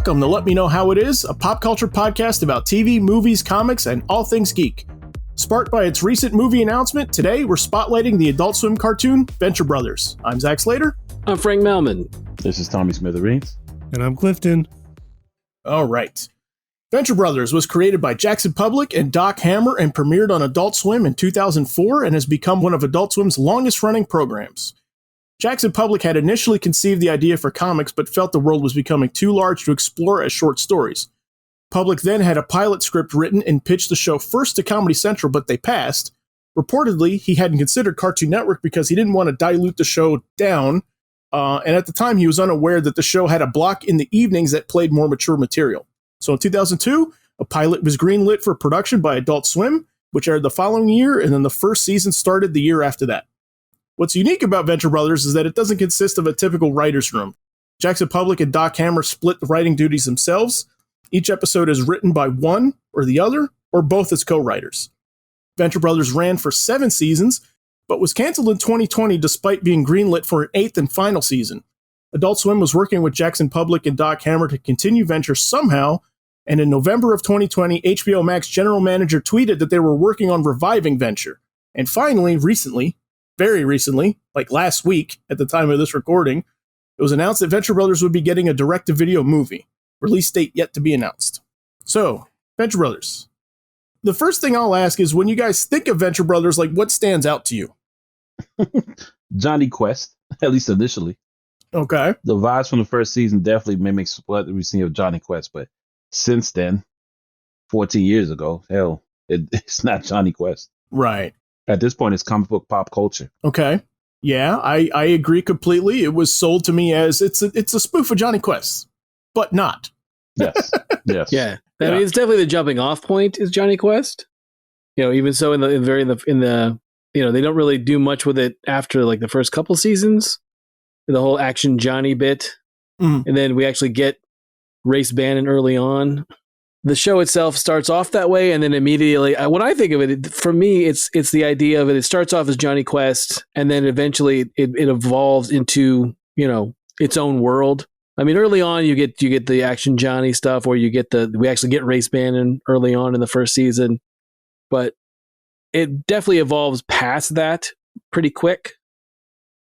welcome to Let Me Know How It Is, a pop culture podcast about TV, movies, comics, and all things geek. Sparked by its recent movie announcement, today we're spotlighting the Adult Swim cartoon, Venture Brothers. I'm Zach Slater. I'm Frank Melman. This is Tommy Smithereens. And I'm Clifton. All right. Venture Brothers was created by Jackson Public and Doc Hammer and premiered on Adult Swim in 2004 and has become one of Adult Swim's longest-running programs. Jackson Public had initially conceived the idea for comics but felt the world was becoming too large to explore as short stories. Public then had a pilot script written and pitched the show first to Comedy Central, but they passed. Reportedly, he hadn't considered Cartoon Network because he didn't want to dilute the show down, and at the time he was unaware that the show had a block in the evenings that played more mature material. So in 2002, a pilot was greenlit for production by Adult Swim, which aired the following year, and then the first season started the year after that. What's unique about Venture Brothers is that it doesn't consist of a typical writer's room. Jackson Public and Doc Hammer split the writing duties themselves. Each episode is written by one or the other, or both as co-writers. Venture Brothers ran for 7 seasons, but was canceled in 2020 despite being greenlit for an 8th and final season. Adult Swim was working with Jackson Public and Doc Hammer to continue Venture somehow, and in November of 2020, HBO Max general manager tweeted that they were working on reviving Venture. And finally, very recently, like last week at the time of this recording, it was announced that Venture Brothers would be getting a direct-to-video movie. Release date yet to be announced. So, Venture Brothers. The first thing I'll ask is, when you guys think of Venture Brothers, like, what stands out to you? Jonny Quest, at least initially. Okay. The vibes from the first season definitely mimics what we've seen of Jonny Quest, but since then, 14 years ago, hell, it's not Jonny Quest. Right. At this point, it's comic book pop culture. Okay. Yeah, I agree completely. It was sold to me as it's a spoof of Jonny Quest, but not. Yes. Yes. Yeah. I mean, it's definitely the jumping off point is Jonny Quest. You know, even so in the you know, they don't really do much with it after like the first couple seasons. The whole Action Johnny bit. Mm-hmm. And then we actually get Race Bannon early on. The show itself starts off that way, and then immediately, when I think of it, for me, it's the idea of it. It starts off as Jonny Quest, and then eventually it evolves into, you know, its own world. I mean, early on, you get the Action Johnny stuff, or we actually get Race Bannon early on in the first season, but it definitely evolves past that pretty quick.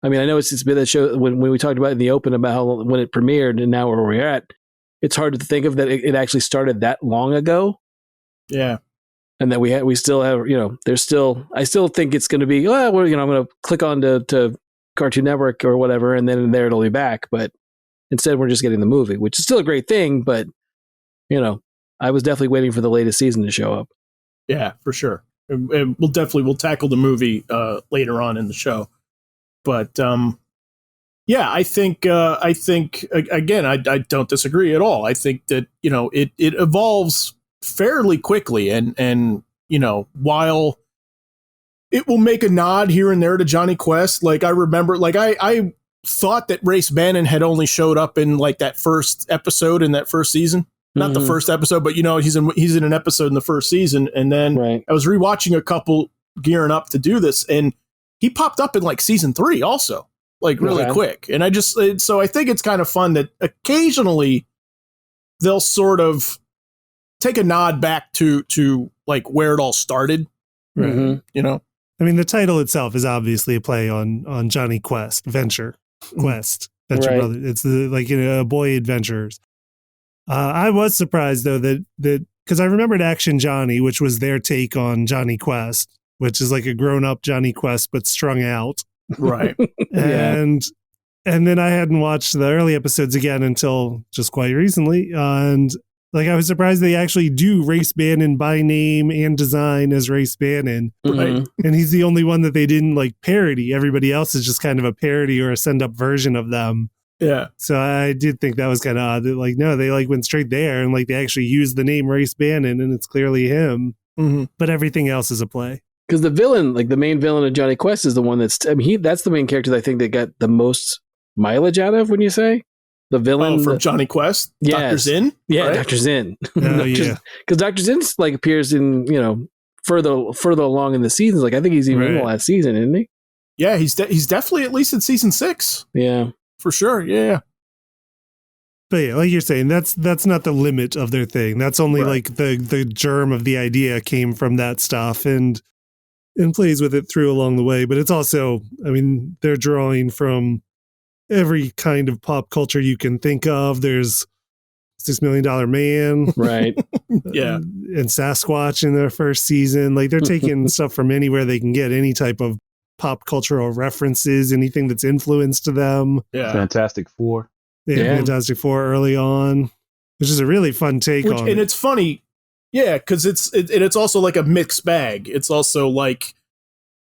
I mean, I know it's been a show when we talked about it in the open about how when it premiered and now where we're at. It's hard to think of that it actually started that long ago. Yeah. And that we still have, you know, I still think it's going to be, I'm going to click on to Cartoon Network or whatever, and then there it'll be back. But instead we're just getting the movie, which is still a great thing. But, you know, I was definitely waiting for the latest season to show up. Yeah, for sure. And we'll tackle the movie later on in the show. But, yeah, I think again, I don't disagree at all. I think that, you know, it evolves fairly quickly, and you know, while it will make a nod here and there to Jonny Quest, like I remember, like I thought that Race Bannon had only showed up in like that first episode in that first season, not the first episode, but you know, he's in an episode in the first season, and then I was rewatching a couple gearing up to do this, and he popped up in like season 3 also. Like really quick. And I think it's kind of fun that occasionally they'll sort of take a nod back to like where it all started. Mm-hmm. You know, I mean, the title itself is obviously a play on Jonny Quest, Venture Quest, Venture Brothers. It's like, you know, boy adventures. I was surprised though that because I remembered Action Johnny, which was their take on Jonny Quest, which is like a grown up Jonny Quest, but strung out. Right. And then I hadn't watched the early episodes again until just quite recently. And like, I was surprised they actually do Race Bannon by name and design as Race Bannon. Right. And he's the only one that they didn't like parody. Everybody else is just kind of a parody or a send up version of them. Yeah. So I did think that was kind of odd. That, like, no, they like went straight there and like they actually used the name Race Bannon and it's clearly him. Mm-hmm. But everything else is a play. Because the villain, like the main villain of Jonny Quest, is the one that's the main character that I think they got the most mileage out of. When you say the villain from Jonny Quest, yes. Dr. Zinn, right? Dr. Zinn, yeah, because Dr. Zinn's like appears in, you know, further along in the seasons. Like I think he's even in the last season, isn't he? Yeah, he's definitely at least in season 6. Yeah, for sure. Yeah. But yeah, like you're saying, that's not the limit of their thing. That's only Right. like the germ of the idea came from that stuff and plays with it through along the way. But it's also, I mean, they're drawing from every kind of pop culture you can think of. There's $6 Million Man, Right. Yeah. and Sasquatch in their first season. Like they're taking stuff from anywhere they can get, any type of pop cultural references, anything that's influenced them. Yeah. Fantastic Four. Yeah. Fantastic Four early on, which is a really fun take on And it. it's funny, yeah, because it's also like a mixed bag. It's also like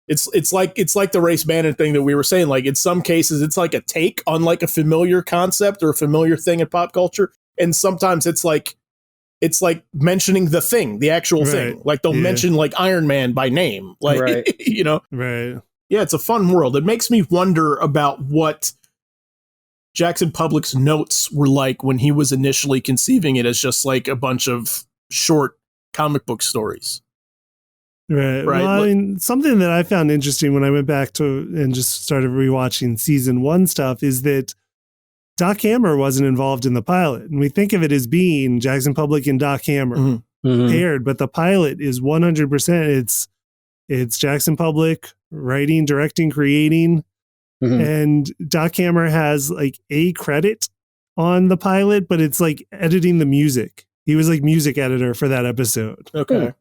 it's like the Race Bannon thing that we were saying. Like in some cases, it's like a take on like a familiar concept or a familiar thing in pop culture, and sometimes it's like mentioning the thing, the actual thing. Like they'll mention like Iron Man by name, like Right. you know. Right. Yeah, it's a fun world. It makes me wonder about what Jackson Publick's notes were like when he was initially conceiving it as just like a bunch of short comic book stories. Right. Right. Well, I mean, something that I found interesting when I went back to and just started rewatching season 1 stuff is that Doc Hammer wasn't involved in the pilot. And we think of it as being Jackson Publick and Doc Hammer Mhm. Mhm. paired, but the pilot is 100%. It's Jackson Publick writing, directing, creating. Mhm. And Doc Hammer has like a credit on the pilot, but it's like editing the music. He was like music editor for that episode. Okay.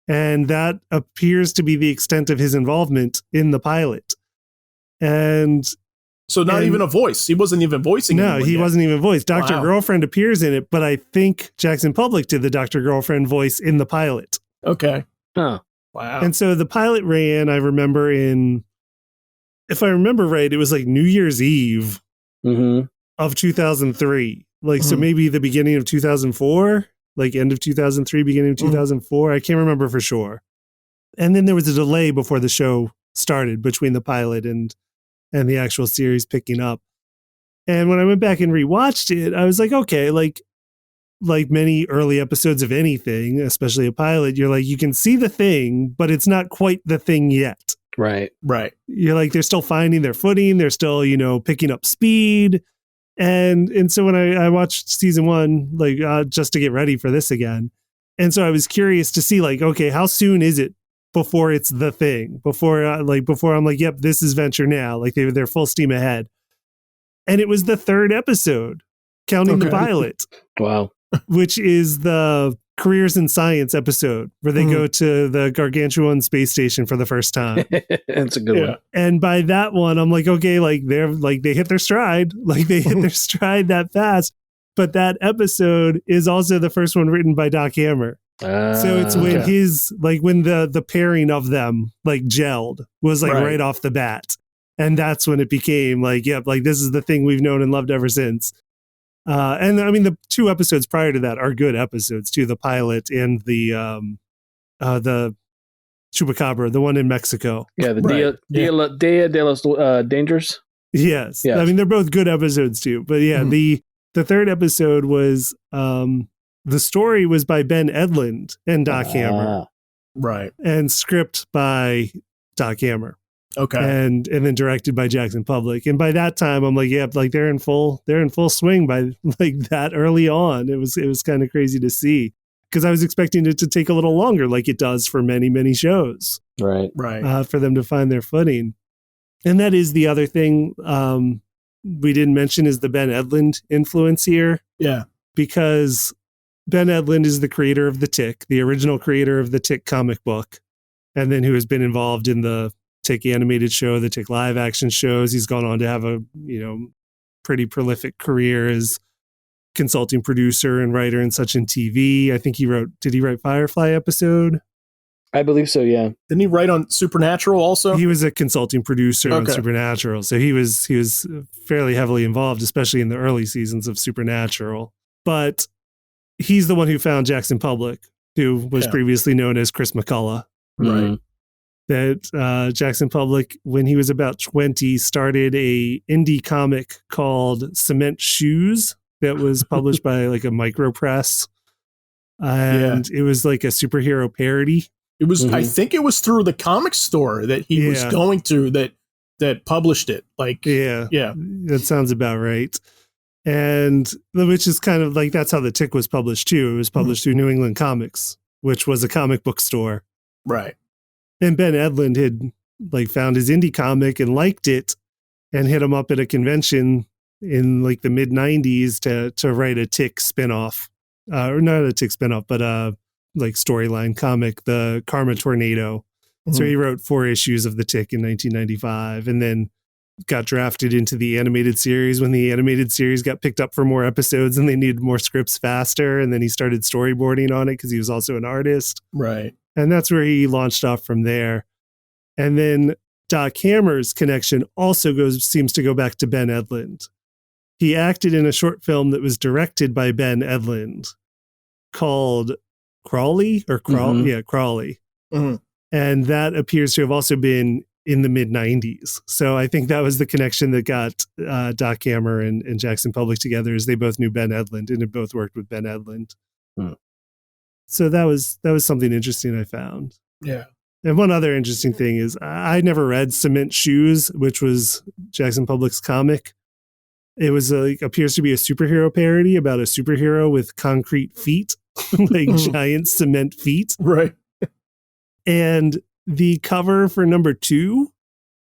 And that appears to be the extent of his involvement in the pilot. And So not And- even a voice. He wasn't even voicing. no, anyone he yet. wasn't even voiced. Dr. Wow. Girlfriend appears in it, but I think Jackson Publick did the Dr. Girlfriend voice in the pilot. Okay. Huh. Wow. And so the pilot ran, I remember if I remember right, it was like New Year's Eve Mhm. of 2003. Like, so Mhm. maybe the beginning of 2004, like end of 2003, beginning of 2004. I can't remember for sure. And then there was a delay before the show started between the pilot and the actual series picking up. And when I went back and rewatched it, I was like, okay, like many early episodes of anything, especially a pilot, you're like, you can see the thing, but it's not quite the thing yet. Right. Right. You're like, they're still finding their footing. They're still, picking up speed. And so when I watched season 1, like just to get ready for this again. And so I was curious to see like, okay, how soon is it before it's the thing? Before I'm like, yep, this is Venture now. Like they're full steam ahead. And it was the 3rd episode, counting the Okay. pilot, Wow. which is the Careers in Science episode where they go to the Gargantuan space station for the first time. That's a good Yeah. one. And by that one, I'm like, okay, like they hit their stride, like they hit their stride that fast. But that episode is also the first one written by Doc Hammer. So it's when Okay. when the pairing of them like gelled was like Right. right off the bat. And that's when it became like, yep, like this is the thing we've known and loved ever since. And I mean, the 2 episodes prior to that are good episodes too. The pilot and the Chupacabra, the one in Mexico. Yeah, the Right. Dia de los Dangers. Yes. Yes. I mean, they're both good episodes too. But yeah, Mhm. the 3rd episode was the story was by Ben Edlund and Doc Hammer, Right. and script by Doc Hammer, Okay. and then directed by Jackson Publick. And by that time, I'm like, yeah, like they're in full swing by like that early on. It was kind of crazy to see, because I was expecting it to take a little longer, like it does for many, many shows, Right. Right. for them to find their footing. And that is the other thing we didn't mention is the Ben Edlund influence here, Yeah. because Ben Edlund is the creator of The Tick, the original creator of the Tick comic book, and then who has been involved in the Tick animated show, the Tick live action shows. He's gone on to have a, pretty prolific career as consulting producer and writer and such in TV. I think did he write Firefly episode? I believe so. Yeah. Didn't he write on Supernatural also? He was a consulting producer on Okay. Supernatural. So he was fairly heavily involved, especially in the early seasons of Supernatural. But he's the one who found Jackson Publick, who was Yeah. previously known as Chris McCullough. Right. That Jackson Publick, when he was about 20, started a indie comic called Cement Shoes that was published by like a micro press. And it was like a superhero parody. It was. I Mhm. think it was through the comic store that he was Yeah. going to that published it. Like. Yeah. Yeah. That sounds about right. And which is kind of like, that's how The Tick was published too. It was published through New England Comics, which was a comic book store. Right. And Ben Edlund had like found his indie comic and liked it and hit him up at a convention in like the mid 90s to write a Tick spinoff, or not a Tick spinoff, but like storyline comic, the Karma Tornado. So he wrote 4 issues of The Tick in 1995 and then got drafted into the animated series when the animated series got picked up for more episodes and they needed more scripts faster. And then he started storyboarding on it because he was also an artist. Right. And that's where he launched off from there. And then Doc Hammer's connection also seems to go back to Ben Edlund. He acted in a short film that was directed by Ben Edlund called Crawley or Crawl. Yeah, Crawley. And that appears to have also been in the mid 90s. So I think that was the connection that got Doc Hammer and Jackson Public together, is they both knew Ben Edlund and had both worked with Ben Edlund. So that was something interesting I found. Yeah. And one other interesting thing is I never read Cement Shoes, which was Jackson Public's comic. It was appears to be a superhero parody about a superhero with concrete feet, like giant cement feet. Right. And the cover for number 2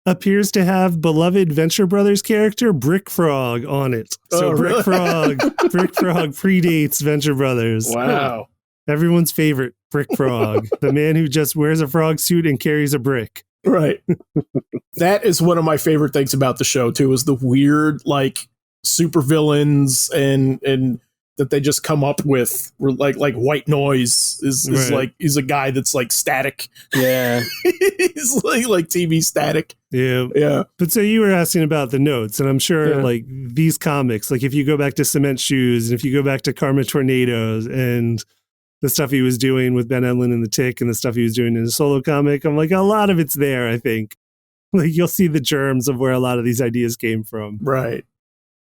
appears to have beloved Venture Brothers character Brick Frog on it. So Brick Frog predates Venture Brothers. Wow. Everyone's favorite, Brick Frog, the man who just wears a frog suit and carries a brick. Right. That is one of my favorite things about the show too, is the weird like supervillains and that they just come up with, like White Noise is Right. like, he's a guy that's like static. Yeah. He's like TV static. Yeah. Yeah. But so you were asking about the notes, and I'm sure like these comics, like if you go back to Cement Shoes and if you go back to Karma Tornadoes and the stuff he was doing with Ben Edlund and The Tick and the stuff he was doing in his solo comic, I'm like, a lot of it's there, I think. Like you'll see the germs of where a lot of these ideas came from. Right.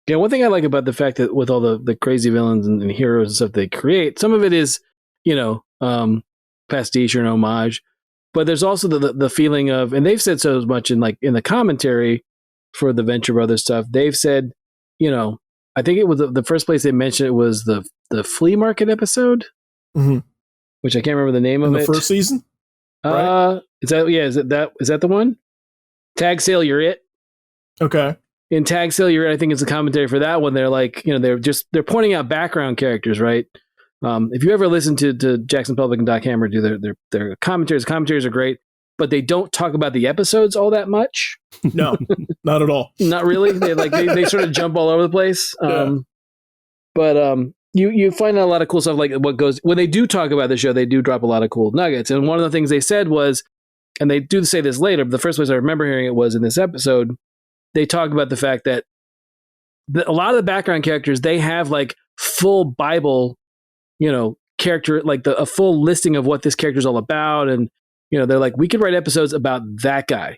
Yeah, one thing I like about the fact that with all the crazy villains and heroes and stuff they create, some of it is, pastiche or an homage, but there's also the feeling of, and they've said so as much in the commentary for the Venture Brothers stuff. They've said, I think it was the first place they mentioned it was the flea market episode, which I can't remember the name of it. The first season. Right? Is that the one? Tag Sale, You're It. Okay. In Tag Sale, You're It, I think it's a commentary for that one. They're like, they're pointing out background characters, right? If you ever listen to Jackson Public and Doc Hammer do their commentaries are great, but they don't talk about the episodes all that much. No, not at all. Not really. They sort of jump all over the place. But you find out a lot of cool stuff, like what goes when they do talk about the show. They do drop a lot of cool nuggets, and one of the things they said was, and they do say this later, but the first place I remember hearing it was in this episode. They talk about the fact that a lot of the background characters, they have like full Bible, character, like a full listing of what this character is all about. And, they're like, we could write episodes about that guy,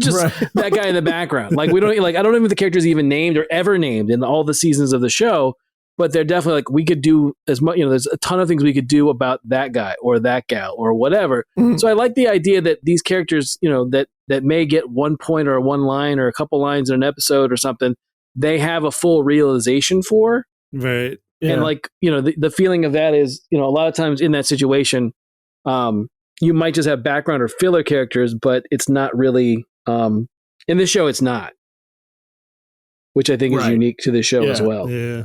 just that guy in the background. Like I don't know if the character's even named or ever named in all the seasons of the show, but they're definitely like, we could do as much, there's a ton of things we could do about that guy or that gal or whatever. So I like the idea that these characters, that may get one point or one line or a couple lines in an episode or something, they have a full realization for. Right. Yeah. And the feeling of that is, a lot of times in that situation, you might just have background or filler characters, but it's not really, in this show, it's not, which I think is unique to this show as well. Yeah.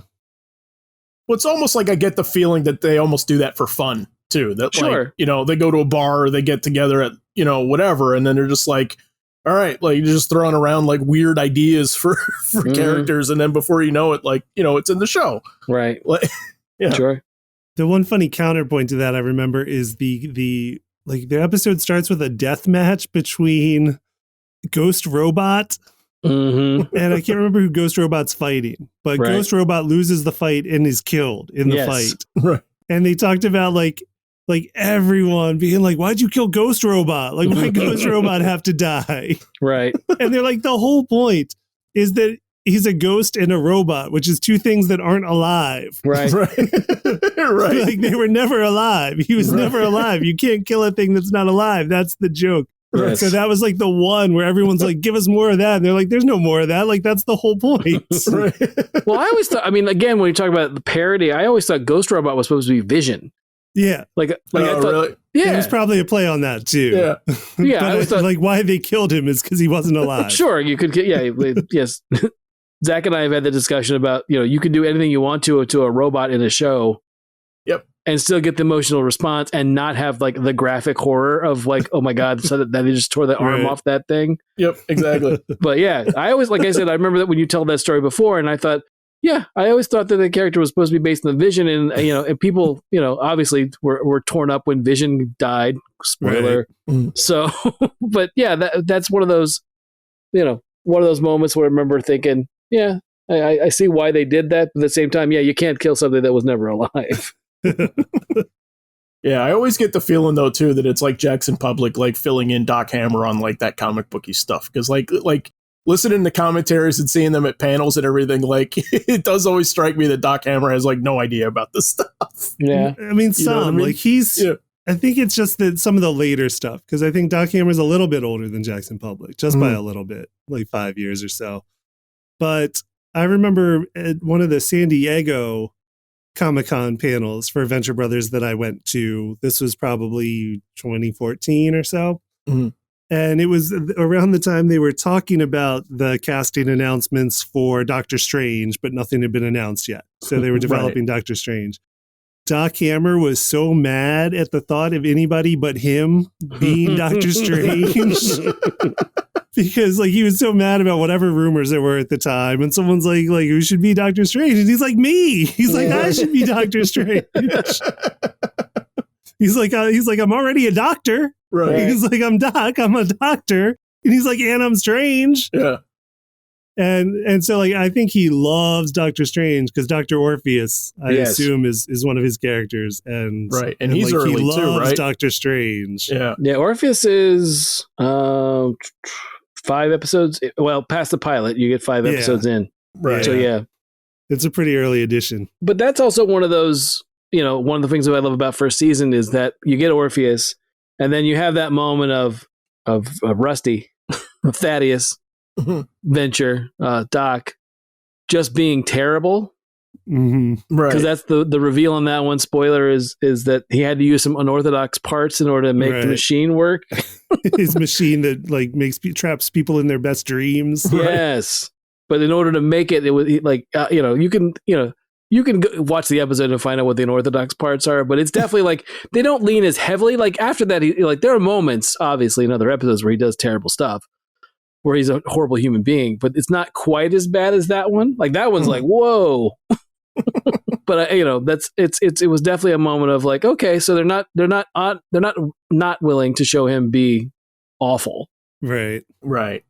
Well, it's almost like I get the feeling that they almost do that for fun too. That they go to a bar or they get together at, whatever. And then they're just like, all right, like you're just throwing around like weird ideas for characters. And then before you know it, like, it's in the show. Right. Like, yeah. Sure. The one funny counterpoint to that I remember is the episode starts with a death match between Ghost Robot. And I can't remember who Ghost Robot's fighting, but Ghost Robot loses the fight and is killed in the fight. Right. And they talked about like everyone being like, why'd you kill Ghost Robot? Like, why Ghost Robot have to die? Right. And they're like, the whole point is that he's a ghost and a robot, which is two things that aren't alive. Right. Right. Like they were never alive. He was never alive. You can't kill a thing that's not alive. That's the joke. Yes. So that was like the one where everyone's like, give us more of that. And they're like, there's no more of that. Like, that's the whole point. Right. Well, I always thought, I mean, again, when you talk about the parody, I always thought Ghost Robot was supposed to be Vision. Yeah. Like I Oh, thought, really? yeah. It was probably a play on that too. Yeah. Yeah, But I always thought- like why they killed him is because he wasn't alive. Sure, you could get, yes. Zach and I have had the discussion about, you can do anything you want to a robot in a show. Yep. And still get the emotional response and not have like the graphic horror of like, oh my God, so that they just tore the arm Right. off that thing. Yep, exactly. But yeah, I always, like I said, I remember that when you told that story before, and I thought, yeah, I always thought that the character was supposed to be based on the Vision, and and people, obviously were torn up when Vision died. Spoiler. Right. Mm. So, but yeah, that's one of those, one of those moments where I remember thinking, yeah, I see why they did that. But at the same time, yeah, you can't kill something that was never alive. Yeah, I always get the feeling though too that it's like Jackson Public like filling in Doc Hammer on like that comic booky stuff, because like listening to commentaries and seeing them at panels and everything, like it does always strike me that Doc Hammer has like no idea about this stuff. Yeah. I mean, You know what I mean? like he's, Yeah. I think it's just that some of the later stuff, because I think Doc Hammer's a little bit older than Jackson Public, just by a little bit, like 5 years or so. But I remember at one of the San Diego Comic-Con panels for Venture Brothers that I went to, this was probably 2014 or so. Mhm. And it was around the time they were talking about the casting announcements for Doctor Strange, but nothing had been announced yet. So they were developing Doctor Strange. Doc Hammer was so mad at the thought of anybody but him being Doctor Strange. Because like he was so mad about whatever rumors there were at the time, and someone's like who should be Doctor Strange, and he's like, me. He's like, I should be Doctor Strange. He's like I'm already a doctor. Right. He's like, I'm Doc, I'm a doctor, and he's like, and I'm strange. Yeah. And so like I think he loves Doctor Strange because Dr. Orpheus, I assume, is one of his characters, and Right. And he's early he too, loves right? Doctor Strange. Yeah. Yeah, Orpheus is 5 episodes. Well, past the pilot, you get 5 episodes in. Right. So yeah. It's a pretty early edition. But that's also one of those, one of the things that I love about first season is that you get Orpheus, and then you have that moment of Rusty, Thaddeus, Venture, Doc, just being terrible. Mm-hmm. Right. Because that's the reveal on that one. Spoiler is that he had to use some unorthodox parts in order to make the machine work. His machine that like traps people in their best dreams. Yes, but in order to make it was like you can watch the episode and find out what the unorthodox parts are. But it's definitely like they don't lean as heavily. Like after that, there are moments obviously in other episodes where he does terrible stuff, where he's a horrible human being, but it's not quite as bad as that one. Like that one's like whoa. But it was definitely a moment of like, okay, so they're not willing to show him be awful. Right. Right.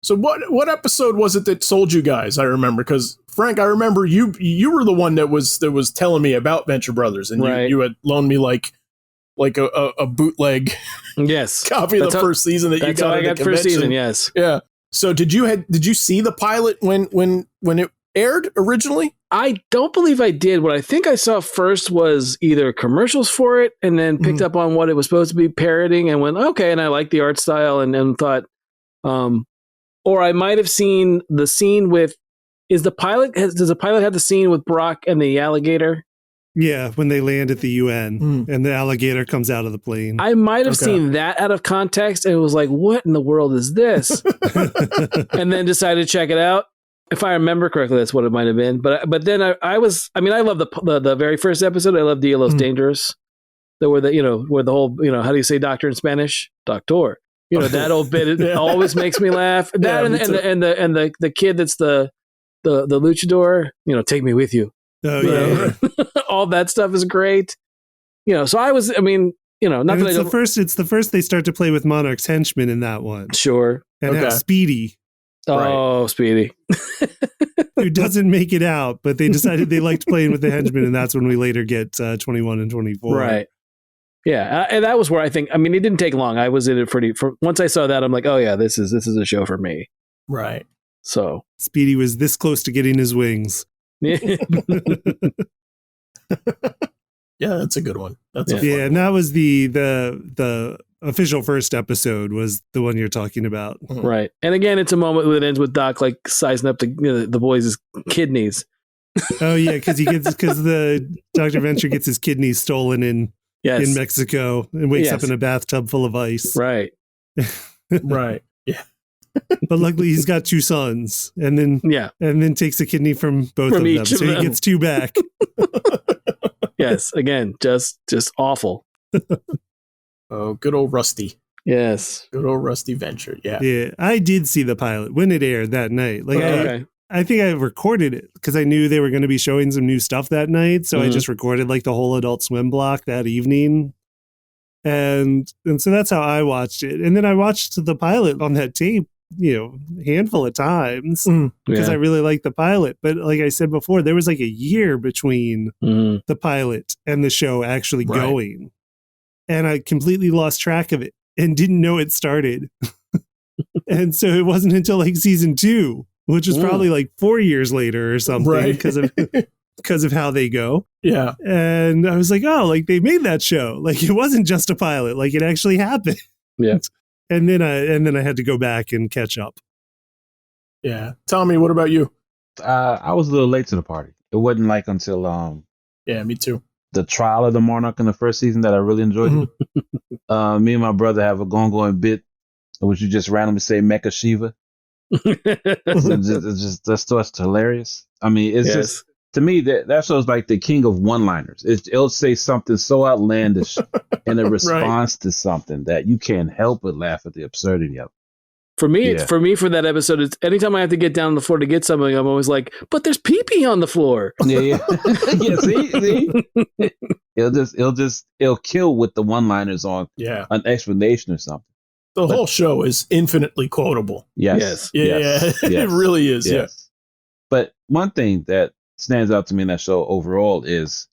So what episode was it that sold you guys? I remember because Frank, I remember you were the one that was telling me about Venture Brothers, and you had loaned me like a bootleg copy of the first season that you got. That's how I got first season. Yes. Yeah. So did you see the pilot when it aired originally? I don't believe I did. What I think I saw first was either commercials for it, and then picked up on what it was supposed to be parodying, and went okay. And I liked the art style, and thought, or I might have seen the scene with. Does the pilot have the scene with Brock and the alligator? Yeah, when they land at the UN and the alligator comes out of the plane. I might have seen that out of context, and it was like, what in the world is this? And then decided to check it out. If I remember correctly, that's what it might have been. But then I love the very first episode. I love Dia Los Dangerous. Where the whole, how do you say doctor in Spanish? Doctor. That old bit, it always makes me laugh. That and the kid that's the luchador, take me with you. Oh yeah. All that stuff is great. So I was, not and that it's the first they start to play with Monarch's henchmen in that one. Sure. And have Speedy. Oh, right. Speedy. Who doesn't make it out, but they decided they liked playing with the henchmen, and that's when we later get 21 and 24. Right. Yeah, and that was where I think, it didn't take long. I was in it once I saw that, I'm like, oh yeah, this is a show for me. Right. So Speedy was this close to getting his wings. Yeah, that's a good one. And that was the official first episode was the one you're talking about. Right. And again, it's a moment that ends with Doc like sizing up the boys' kidneys. Oh yeah, because the Dr. Venture gets his kidneys stolen in Mexico and wakes up in a bathtub full of ice. Right. Right. Yeah. But luckily he's got 2 sons, and then takes a kidney from both of them. So he gets 2 back. Yes. Again, just awful. Oh, good old Rusty. Yes. Good old Rusty Venture. Yeah. Yeah. I did see the pilot when it aired that night. Like I think I recorded it because I knew they were going to be showing some new stuff that night. So I just recorded like the whole Adult Swim block that evening. And so that's how I watched it. And then I watched the pilot on that tape, a handful of times because I really liked the pilot. But like I said before, there was like a year between the pilot and the show actually going. And I completely lost track of it and didn't know it started. And so it wasn't until like season 2, which was probably like 4 years later or something because of how they go. Yeah. And I was like, oh, like they made that show. Like it wasn't just a pilot, like it actually happened. Yeah. And then I had to go back and catch up. Yeah. Tommy, what about you? I was a little late to the party. It wasn't like until yeah, me too. The trial of the Monarch in the first season that I really enjoyed. Me and my brother have a going bit, which you just randomly say Mecha Shiva. It's just hilarious. I mean, it's just, to me, that show's like the king of one-liners. It'll say something so outlandish in a response to something that you can't help but laugh at the absurdity of it. For me, for that episode, it's anytime I have to get down on the floor to get something, I'm always like, but there's pee-pee on the floor. Yeah. See? It'll kill with the one-liners on an explanation or something. The whole show is infinitely quotable. Yes. It really is. Yes. But one thing that stands out to me in that show overall is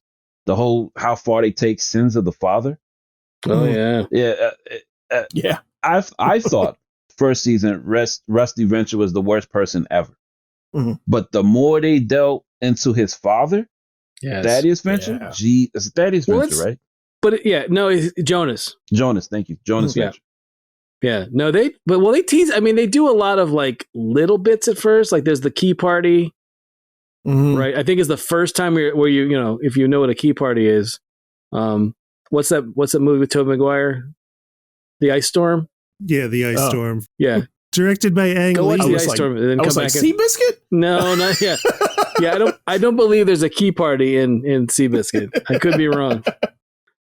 the whole how far they take Sins of the Father. Oh yeah. Yeah. I thought first season Rusty Venture was the worst person ever. But the more they dealt into his father, Thaddeus Venture, it's Thaddeus Venture, right? But it's Jonas. Thank you. Jonas Venture. Yeah, no, they tease. I mean, they do a lot of like little bits at first. Like there's the key party, right? I think it's the first time where you if you know what a key party is. What's that movie with Tobey Maguire? The Ice Storm. Yeah, the Ice Storm. Yeah, directed by Ang Lee. Go watch the Ice Storm and then come back. Seabiscuit? No, not yet. Yeah, I don't believe there's a key party in Seabiscuit. I could be wrong.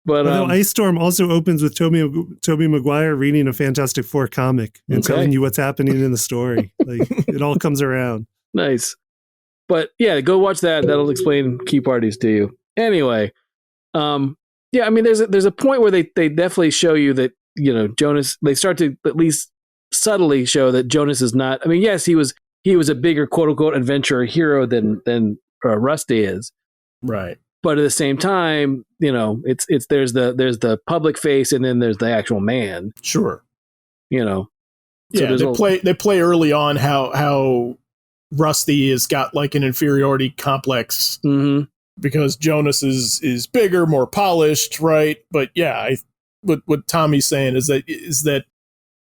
But Ice Storm also opens with Tobey Maguire reading a Fantastic Four comic and telling you what's happening in the story. Like it all comes around. Nice. But yeah, go watch that. That'll explain key parties to you. Anyway, I mean, there's a point where they definitely show you that Jonas. They start to at least subtly show that Jonas is not. I mean, yes, he was a bigger quote unquote adventurer hero than Rusty is. Right. But at the same time, it's there's the public face and then there's the actual man. Sure. So they play early on how Rusty has got like an inferiority complex because Jonas is bigger, more polished, right? But what Tommy's saying is that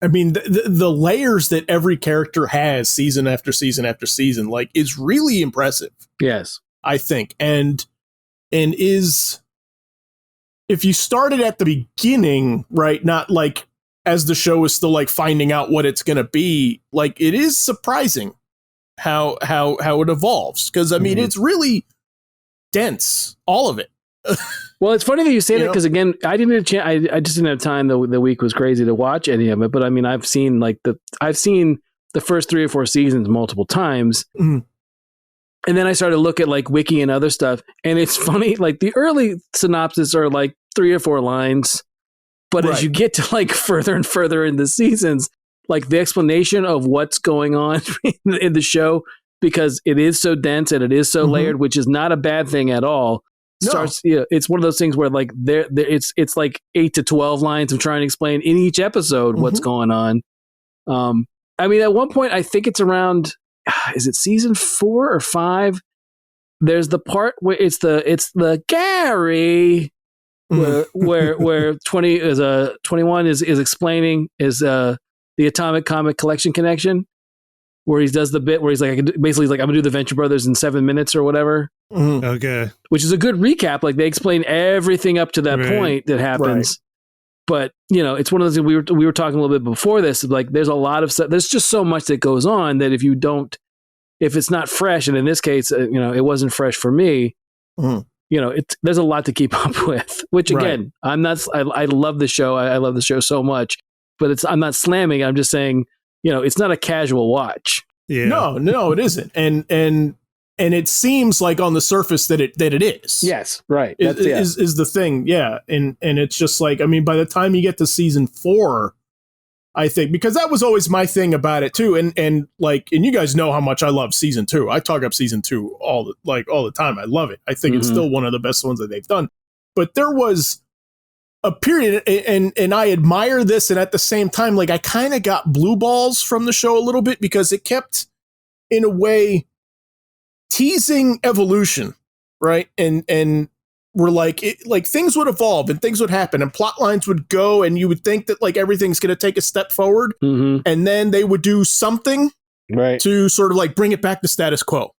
I mean the layers that every character has season after season after season like is really impressive. Yes, I think and is if you started at the beginning, right, not like as the show is still like finding out what it's going to be, like it is surprising how it evolves because I mean it's really dense, all of it. Well, it's funny that you say that because again, I didn't have a chance. I just didn't have time. The week was crazy to watch any of it, but I mean, I've seen the first 3 or 4 seasons multiple times. And then I started to look at like wiki and other stuff. And it's funny, like the early synopsis are like 3 or 4 lines. But as you get to like further and further in the seasons, like the explanation of what's going on in the show, because it is so dense and it is so layered, which is not a bad thing at all. Starts, it's one of those things where like it's like 8 to 12 lines of trying to explain in each episode what's going on. I mean, at one point, I think it's around, is it season 4 or 5? There's the part where it's the Gary, where 21 is explaining the Atomic Comic Collection connection, where he does the bit where he's like, basically he's like, I'm gonna do the Venture Brothers in 7 minutes or whatever. Mm-hmm. Okay. Which is a good recap. Like they explain everything up to that point that happens. Right. But, you know, it's one of those things we were talking a little bit before this, like there's a lot of stuff. There's just so much that goes on that if it's not fresh, and in this case, you know, it wasn't fresh for me, you know, there's a lot to keep up with, which again, I love the show. I love the show so much, but I'm not slamming. I'm just saying, you know, it's not a casual watch. Yeah. No, it isn't. And it seems like on the surface that it is. Yes, right. Is the thing, yeah. And it's just like, I mean, by the time you get to season 4, I think, because that was always my thing about it too. And you guys know how much I love season 2. I talk up season 2 all the time. I love it. I think it's still one of the best ones that they've done. But there was a period, and I admire this, and at the same time, like I kind of got blue balls from the show a little bit because it kept, in a way, teasing evolution, right? And we're like things would evolve and things would happen and plot lines would go, and you would think that like everything's going to take a step forward, and then they would do something to sort of like bring it back to status quo,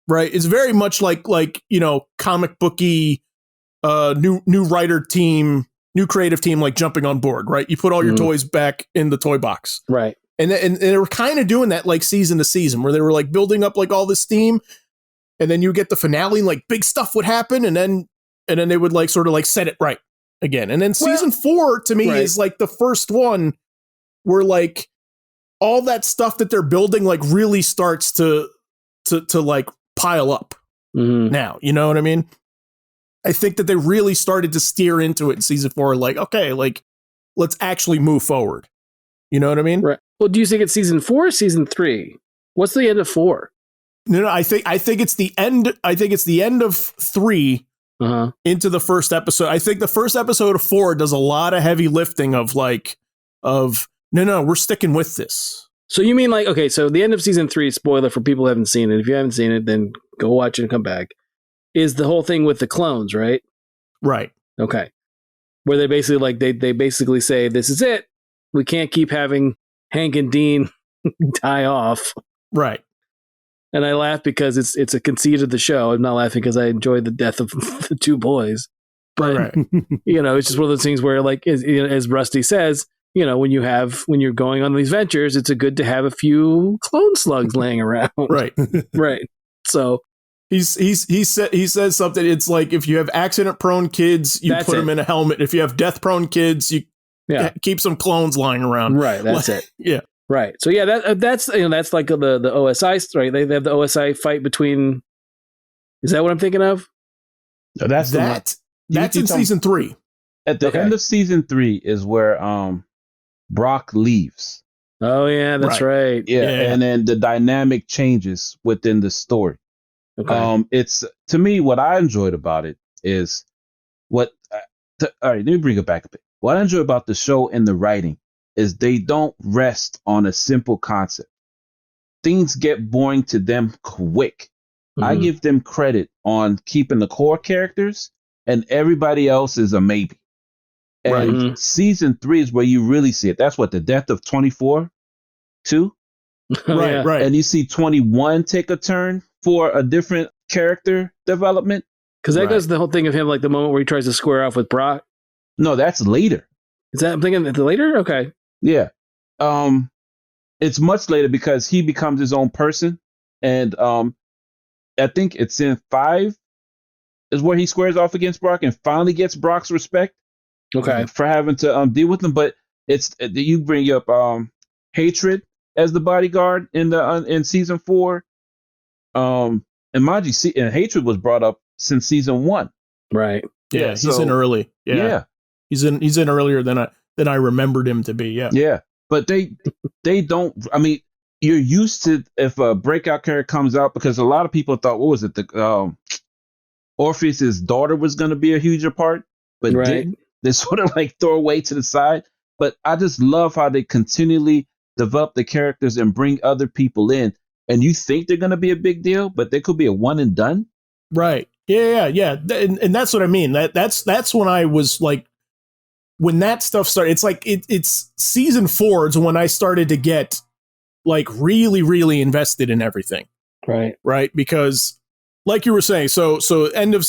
right? It's very much like you know, comic booky, new writer team, new creative team, like jumping on board, right? You put all your toys back in the toy box, right? And they were kind of doing that like season to season, where they were like building up like all this steam, and then you get the finale and like big stuff would happen, and then they would like sort of like set it right again. And then season 4 to me is like the first one where like all that stuff that they're building like really starts to like pile up now. You know what I mean? I think that they really started to steer into it in season 4, like, okay, like let's actually move forward. You know what I mean? Right. Well, do you think it's season 4 or season 3? What's the end of 4? No, I think it's the end. I think it's the end of 3 into the first episode. I think the first episode of 4 does a lot of heavy lifting of no, we're sticking with this. So you mean like, okay, so the end of season 3, spoiler for people who haven't seen it. If you haven't seen it, then go watch it and come back. Is the whole thing with the clones, right? Right. Okay. Where they basically like they basically say, this is it. We can't keep having Hank and Dean die off. Right. And I laugh because it's a conceit of the show. I'm not laughing because I enjoyed the death of the 2 boys. But, you know, it's just one of those things where, like, as Rusty says, you know, when you're going on these ventures, it's good to have a few clone slugs laying around. Right. Right. So he says something. It's like, if you have accident prone kids, you put them in a helmet. If you have death prone kids, you keep some clones lying around. Right. That's it. Yeah. Right. So yeah, that's that's like the OSI, right? They have the OSI fight between. Is that what I'm thinking of? No, that's in season 3. At the end of season 3 is where Brock leaves. Oh yeah, that's right. Yeah, and then the dynamic changes within the story. Okay. It's, to me, what I enjoyed about it is all right, let me bring it back a bit. What I enjoy about the show and the writing is they don't rest on a simple concept. Things get boring to them quick. I give them credit on keeping the core characters, and everybody else is a maybe. And season 3 is where you really see it. That's what, the death of 24 too? Right. And you see 21 take a turn for a different character development. Because that goes the whole thing of him, like the moment where he tries to square off with Brock. No, that's later. Is that, I'm thinking later? Okay. Yeah. It's much later because he becomes his own person. And I think it's in 5 is where he squares off against Brock and finally gets Brock's respect. Okay. For having to deal with him. But it's, you bring up Hatred as the bodyguard in season 4. And mind you, and Hatred was brought up since season 1. Right. Yeah, he's in early. Yeah. He's in earlier than I remembered him to be. Yeah. Yeah. But they don't, I mean, you're used to if a breakout character comes out, because a lot of people thought, what was it? Orpheus's daughter was going to be a huger part, but didn't. They sort of like throw away to the side. But I just love how they continually develop the characters and bring other people in. And you think they're going to be a big deal, but they could be a one and done. Right. Yeah. And that's what I mean. That's when I was like, when that stuff started, it's like it's season 4 is when I started to get like really, really invested in everything. Right. Because like you were saying, so end of,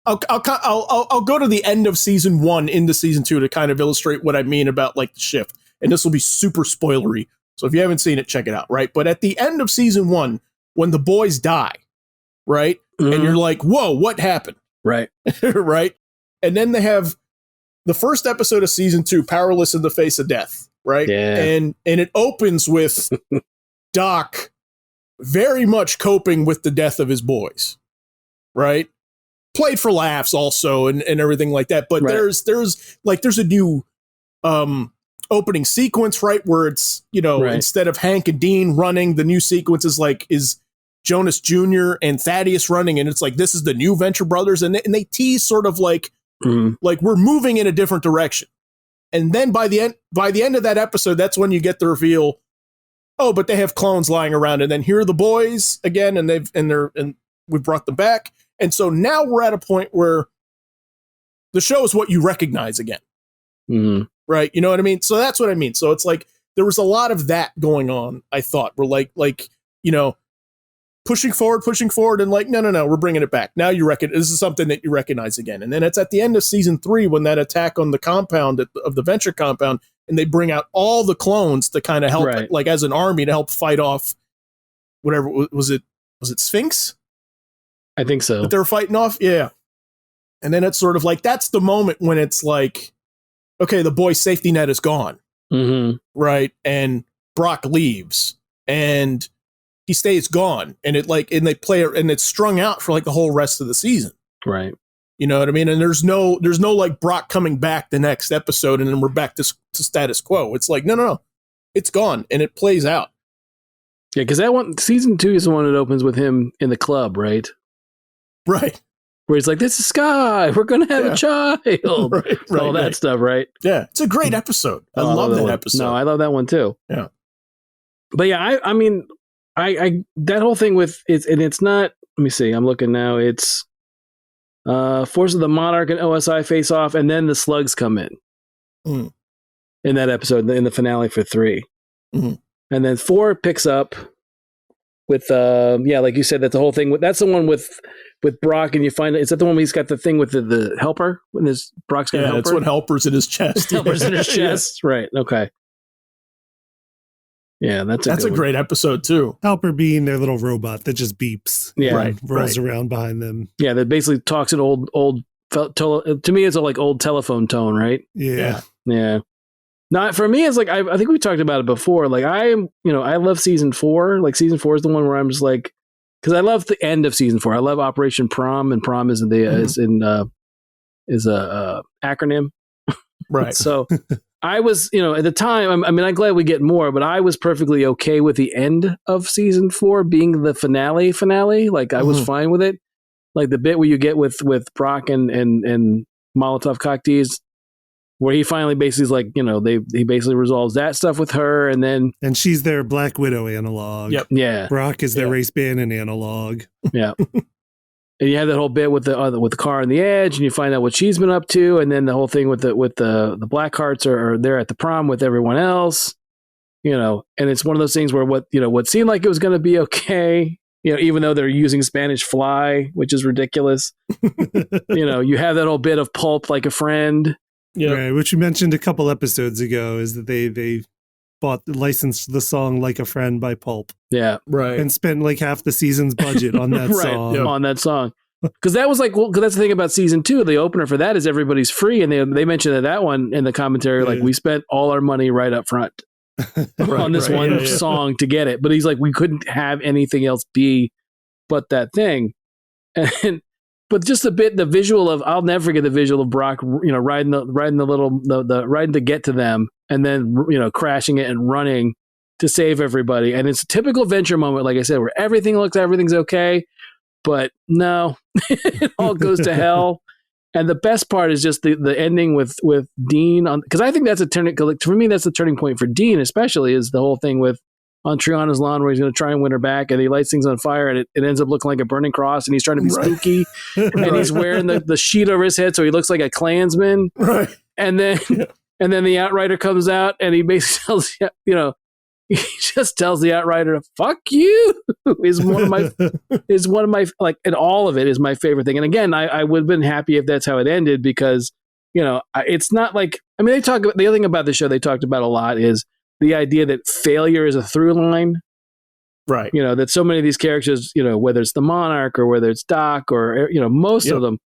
I'll go to the end of season 1 into season 2 to kind of illustrate what I mean about like the shift. And this will be super spoilery. So if you haven't seen it, check it out. Right. But at the end of season 1, when the boys die, right. Mm-hmm. And you're like, whoa, what happened? Right. Right. And then they have the first episode of season 2, Powerless in the Face of Death. Right. Yeah. And it opens with Doc very much coping with the death of his boys. Right. Played for laughs also and everything like that. But right. there's a new opening sequence, right, where it's, right. instead of Hank and Dean running, the new sequence is Jonas Jr. and Thaddeus running, and it's like this is the new Venture Brothers, and they tease sort of like we're moving in a different direction. And then by the end of that episode, that's when you get the reveal, oh, but they have clones lying around, and then here are the boys again, and we brought them back. And so now we're at a point where the show is what you recognize again. Mm-hmm. Right. You know what I mean? So that's what I mean. So it's like there was a lot of that going on, I thought. We're like, pushing forward and like, no, we're bringing it back. Now this is something that you recognize again. And then it's at the end of season 3 when that attack on the compound of the Venture compound, and they bring out all the clones to kind of help, right. like as an army to help fight off whatever, was it Sphinx? I think so. That they were fighting off? Yeah. And then it's sort of like, that's the moment when it's like, okay, the boy's safety net is gone. Mm-hmm. Right. And Brock leaves and he stays gone. And they play it and it's strung out for like the whole rest of the season. Right. You know what I mean? And there's no like Brock coming back the next episode and then we're back to status quo. It's like, no. It's gone and it plays out. Yeah. Cause that one, season 2 is the one that opens with him in the club, right? Right. Where he's like, this is Sky. We're going to have a child. right, all that stuff, right? Yeah. It's a great episode. I love that episode. No, I love that one too. Yeah. But yeah, I mean, I that whole thing with it, and it's not, let me see, I'm looking now. It's Force of the Monarch and OSI face off, and then the slugs come in. Mm. In that episode, in the finale for 3. Mm-hmm. And then 4 picks up with, like you said, that's the whole thing. That's the one with Brock, and you find is that the one where he's got the thing with the helper when there's Brock's got a helper? That's what helper's in his chest. Helper's in his chest, right? Okay. Yeah, that's a great episode too. Helper being their little robot that just beeps, rolls around behind them. Yeah, that basically talks in old. To me, it's a like old telephone tone, right? Yeah. Not for me. It's like I think we talked about it before. Like I love season 4. Like season 4 is the one where I'm just like. Because I love the end of season 4. I love Operation Prom, and Prom is is a acronym, right? So I was, at the time. I'm glad we get more, but I was perfectly okay with the end of season 4 being the finale. Like I was fine with it. Like the bit where you get with Brock and Molotov cocktease, where he finally basically is like, he basically resolves that stuff with her, and she's their Black Widow analog. Yep. Yeah. Brock is their Race Bannon analog. Yeah. And you have that whole bit with the car on the edge, and you find out what she's been up to, and then the whole thing with the Blackhearts are there at the prom with everyone else, and it's one of those things where what seemed like it was going to be okay, even though they're using Spanish fly, which is ridiculous. You have that whole bit of Pulp like a friend. Yeah, right, which we mentioned a couple episodes ago, is that they licensed the song "Like a Friend" by Pulp. Yeah, right, and spent like half the season's budget on that song. Yep. On that song, because that was like, because that's the thing about season 2. The opener for that is Everybody's Free, and they mentioned that one in the commentary. Like we spent all our money right up front on this one song to get it, but he's like, we couldn't have anything else be but that thing, and. But just the visual of, I'll never forget the visual of Brock, riding to get to them, and then, crashing it and running to save everybody. And it's a typical Venture moment, like I said, where everything's okay, but no, it all goes to hell. And the best part is just the ending with Dean, because I think that's for me, that's the turning point for Dean, especially, is the whole thing with on Triana's lawn where he's going to try and win her back, and he lights things on fire, and it ends up looking like a burning cross, and he's trying to be spooky, and he's wearing the sheet over his head so he looks like a Klansman. Right. And then the Outrider comes out, and he basically tells, he just tells the Outrider, "Fuck you," is one of my like, and all of it is my favorite thing. And again, I would have been happy if that's how it ended, because, it's not like, I mean, they talk about, the other thing about the show they talked about a lot is the idea that failure is a through line. Right. That so many of these characters, whether it's the Monarch or whether it's Doc or, most of them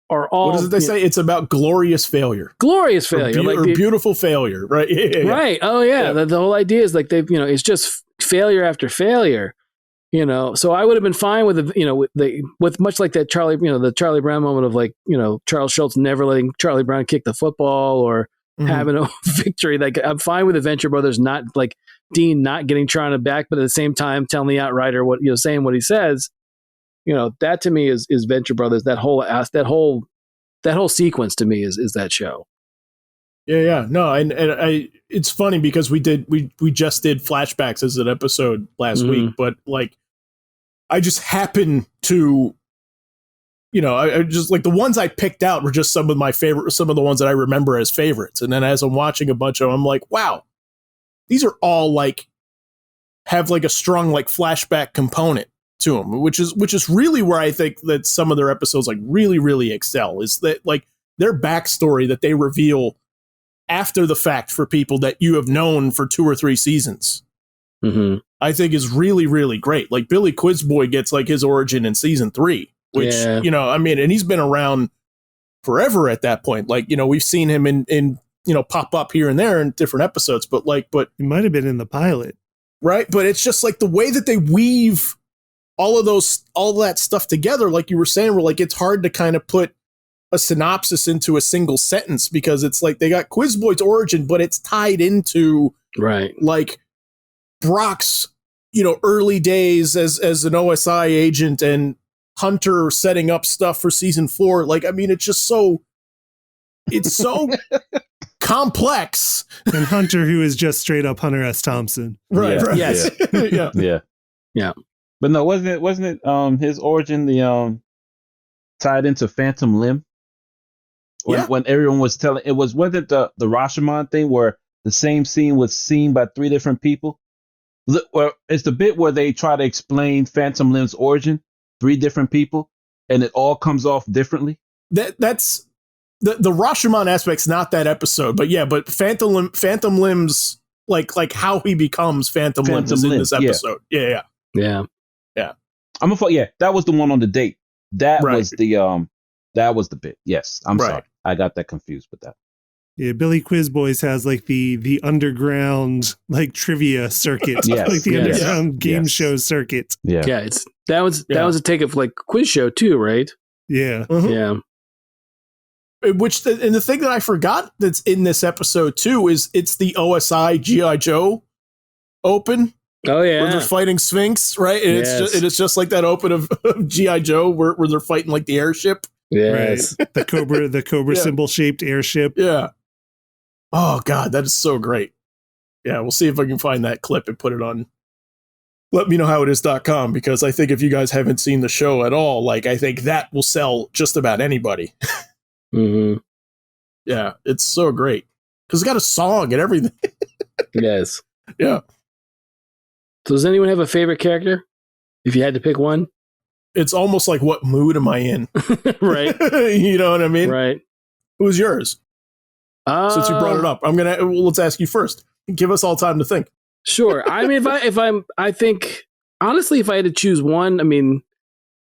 are all. What is it they say? It's about glorious failure. Glorious failure. Or beautiful failure. Right. Yeah. Right. Oh, yeah. The whole idea is like they've, it's just failure after failure. So I would have been fine with with much like that Charlie, the Charlie Brown moment of like, Charles Schultz never letting Charlie Brown kick the football or having a victory. Like, I'm fine with the Venture Brothers not, like, Dean not getting Triana back, but at the same time telling the Outrider what, saying what he says. That to me is Venture Brothers. That whole sequence to me is that show. Yeah. No, and it's funny because we just did flashbacks as an episode last week, but like, I just happen to, I just like the ones I picked out were just some of the ones that I remember as favorites. And then as I'm watching a bunch of them, I'm like, wow, these are all like, have like a strong like flashback component to them, which is really where I think that some of their episodes like really, really excel, is that like their backstory that they reveal after the fact for people that you have known for 2 or 3 seasons. I think is really, really great. Like Billy Quizboy gets like his origin in season 3, which, and he's been around forever at that point. Like, we've seen him in pop up here and there in different episodes, but he might have been in the pilot. Right. But it's just like the way that they weave all that stuff together, like you were saying, where like, it's hard to kind of put a synopsis into a single sentence, because it's like they got Quizboy's origin, but it's tied into like Brock's, early days as an OSI agent and Hunter setting up stuff for season 4. Like, I mean, it's so complex. And Hunter, who is just straight up Hunter S. Thompson. Right. Yes. Yeah. But no, wasn't it his origin tied into Phantom Limb? When everyone was telling, wasn't it the Rashomon thing where the same scene was seen by 3 different people? It's the bit where they try to explain Phantom Limb's origin, 3 different people, and it all comes off differently. That's the Rashomon aspect's not that episode, but Phantom Limb's like how he becomes Phantom Limb is in this episode. Yeah. That was the one on the date. That was the bit. Yes, I'm sorry, I got that confused with that. Yeah, Billy Quizboys has like the underground like trivia circuit, like the underground game show circuit. Yeah. That was a take of like quiz show too, right? Yeah. Yeah. Which and the thing that I forgot that's in this episode too is it's the OSI G.I. Joe open. Oh yeah, where they're fighting Sphinx, right? And it's just like that open of G.I. Joe where they're fighting like the airship. Yes, right. the Cobra symbol shaped airship. Yeah. Oh God, that is so great. Yeah, we'll see if I can find that clip and put it on letmeknowhowitis.com, because I think if you guys haven't seen the show at all, like I think that will sell just about anybody. Yeah, it's so great because it's got a song and everything. Yes. Yeah. So does anyone have a favorite character? If you had to pick one? It's almost like, what mood am I in? Right. You know what I mean? Right. Who's yours? Since you brought it up, let's ask you first. Give us all time to think. Sure. I mean, I think honestly, if I had to choose one, I mean,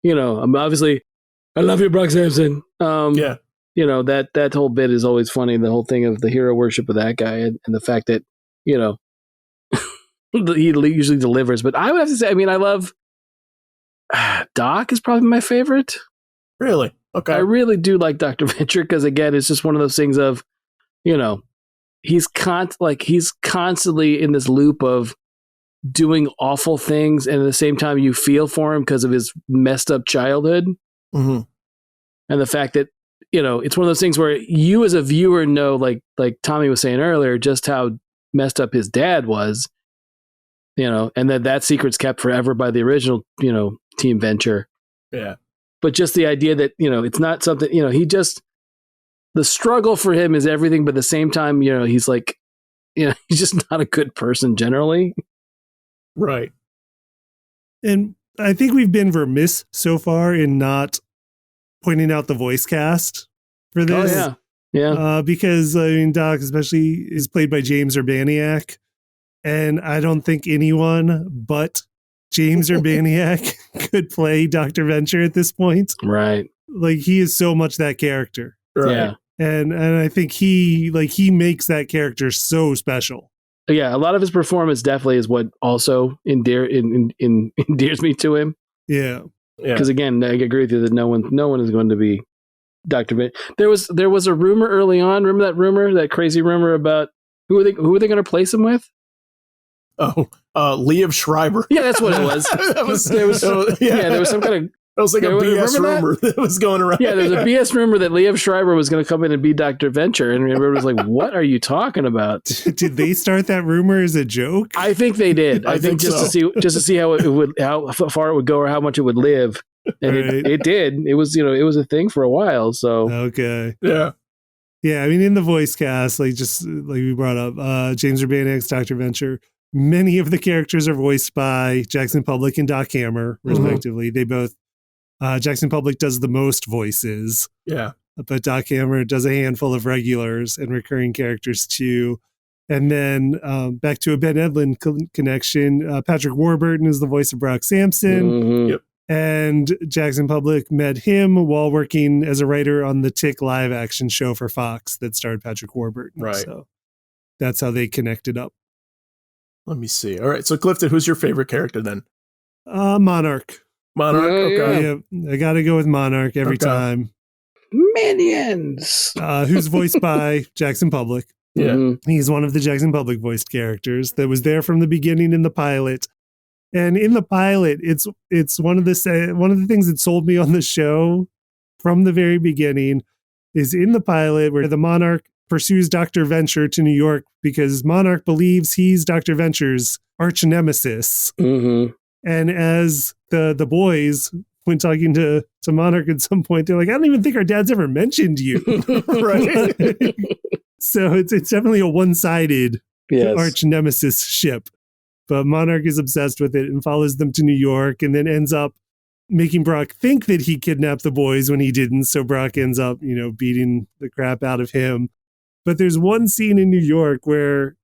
I'm obviously, I love you, Brock Sampson. Yeah. That whole bit is always funny. The whole thing of the hero worship of that guy and the fact that, he usually delivers. But I would have to say, I mean, I love Doc is probably my favorite. Really? Okay. I really do like Dr. Venture because, again, it's just one of those things of, he's constantly in this loop of doing awful things, and at the same time you feel for him because of his messed up childhood. Mm-hmm. And the fact that, it's one of those things where you as a viewer know, like Tommy was saying earlier, just how messed up his dad was. and that secret's kept forever by the original, Team Venture. Yeah. But just the idea that, it's not something, the struggle for him is everything, but at the same time, he's like, he's just not a good person generally. Right. And I think we've been remiss so far in not pointing out the voice cast for this. Oh, yeah. Yeah. Because, Doc especially is played by James Urbaniak. And I don't think anyone but James Urbaniak could play Dr. Venture at this point. Right. Like, he is so much that character. Right. Yeah. And I think he makes that character so special. Yeah, a lot of his performance definitely is what also endears me to him. Yeah. Because again, I agree with you that no one is going to be Dr. Venture. There was a rumor early on. Remember that rumor, that crazy rumor about who are they going to replace him with? Oh, Liev Schreiber. Yeah, that's what it was. There was some kind of. It was like a BS rumor that was going around. Yeah, there was a BS rumor that Liev Schreiber was going to come in and be Dr. Venture, and everybody was like, "What are you talking about?" Did they start that rumor as a joke? I think they did. I think just to see how far it would go or how much it would live, and it did. It was it was a thing for a while. So okay, yeah. I mean, in the voice cast, like we brought up, James Urbaniak's Dr. Venture. Many of the characters are voiced by Jackson Publick and Doc Hammer, respectively. They both. Jackson Publick does the most voices. Yeah. But Doc Hammer does a handful of regulars and recurring characters too. And then back to a Ben Edlund connection, Patrick Warburton is the voice of Brock Sampson. Mm-hmm. Yep. And Jackson Publick met him while working as a writer on the Tick live action show for Fox that starred Patrick Warburton. Right. So that's how they connected up. Let me see. All right. So Clifton, who's your favorite character then? Monarch. Monarch. Okay. Yeah, I got to go with Monarch every time. Minions. Who's voiced by Jackson Publick. Yeah. Mm-hmm. He's one of the Jackson Publick voiced characters that was there from the beginning in the pilot. And in the pilot, it's one of the things that sold me on the show from the very beginning is in the pilot where the Monarch pursues Dr. Venture to New York because Monarch believes he's Dr. Venture's arch nemesis. Mm-hmm. And as the boys, when talking to Monarch at some point, they're like, I don't even think our dad's ever mentioned you. Right. So it's definitely a one-sided arch nemesis ship. But Monarch is obsessed with it and follows them to New York and then ends up making Brock think that he kidnapped the boys when he didn't. So Brock ends up, beating the crap out of him. But there's one scene in New York where,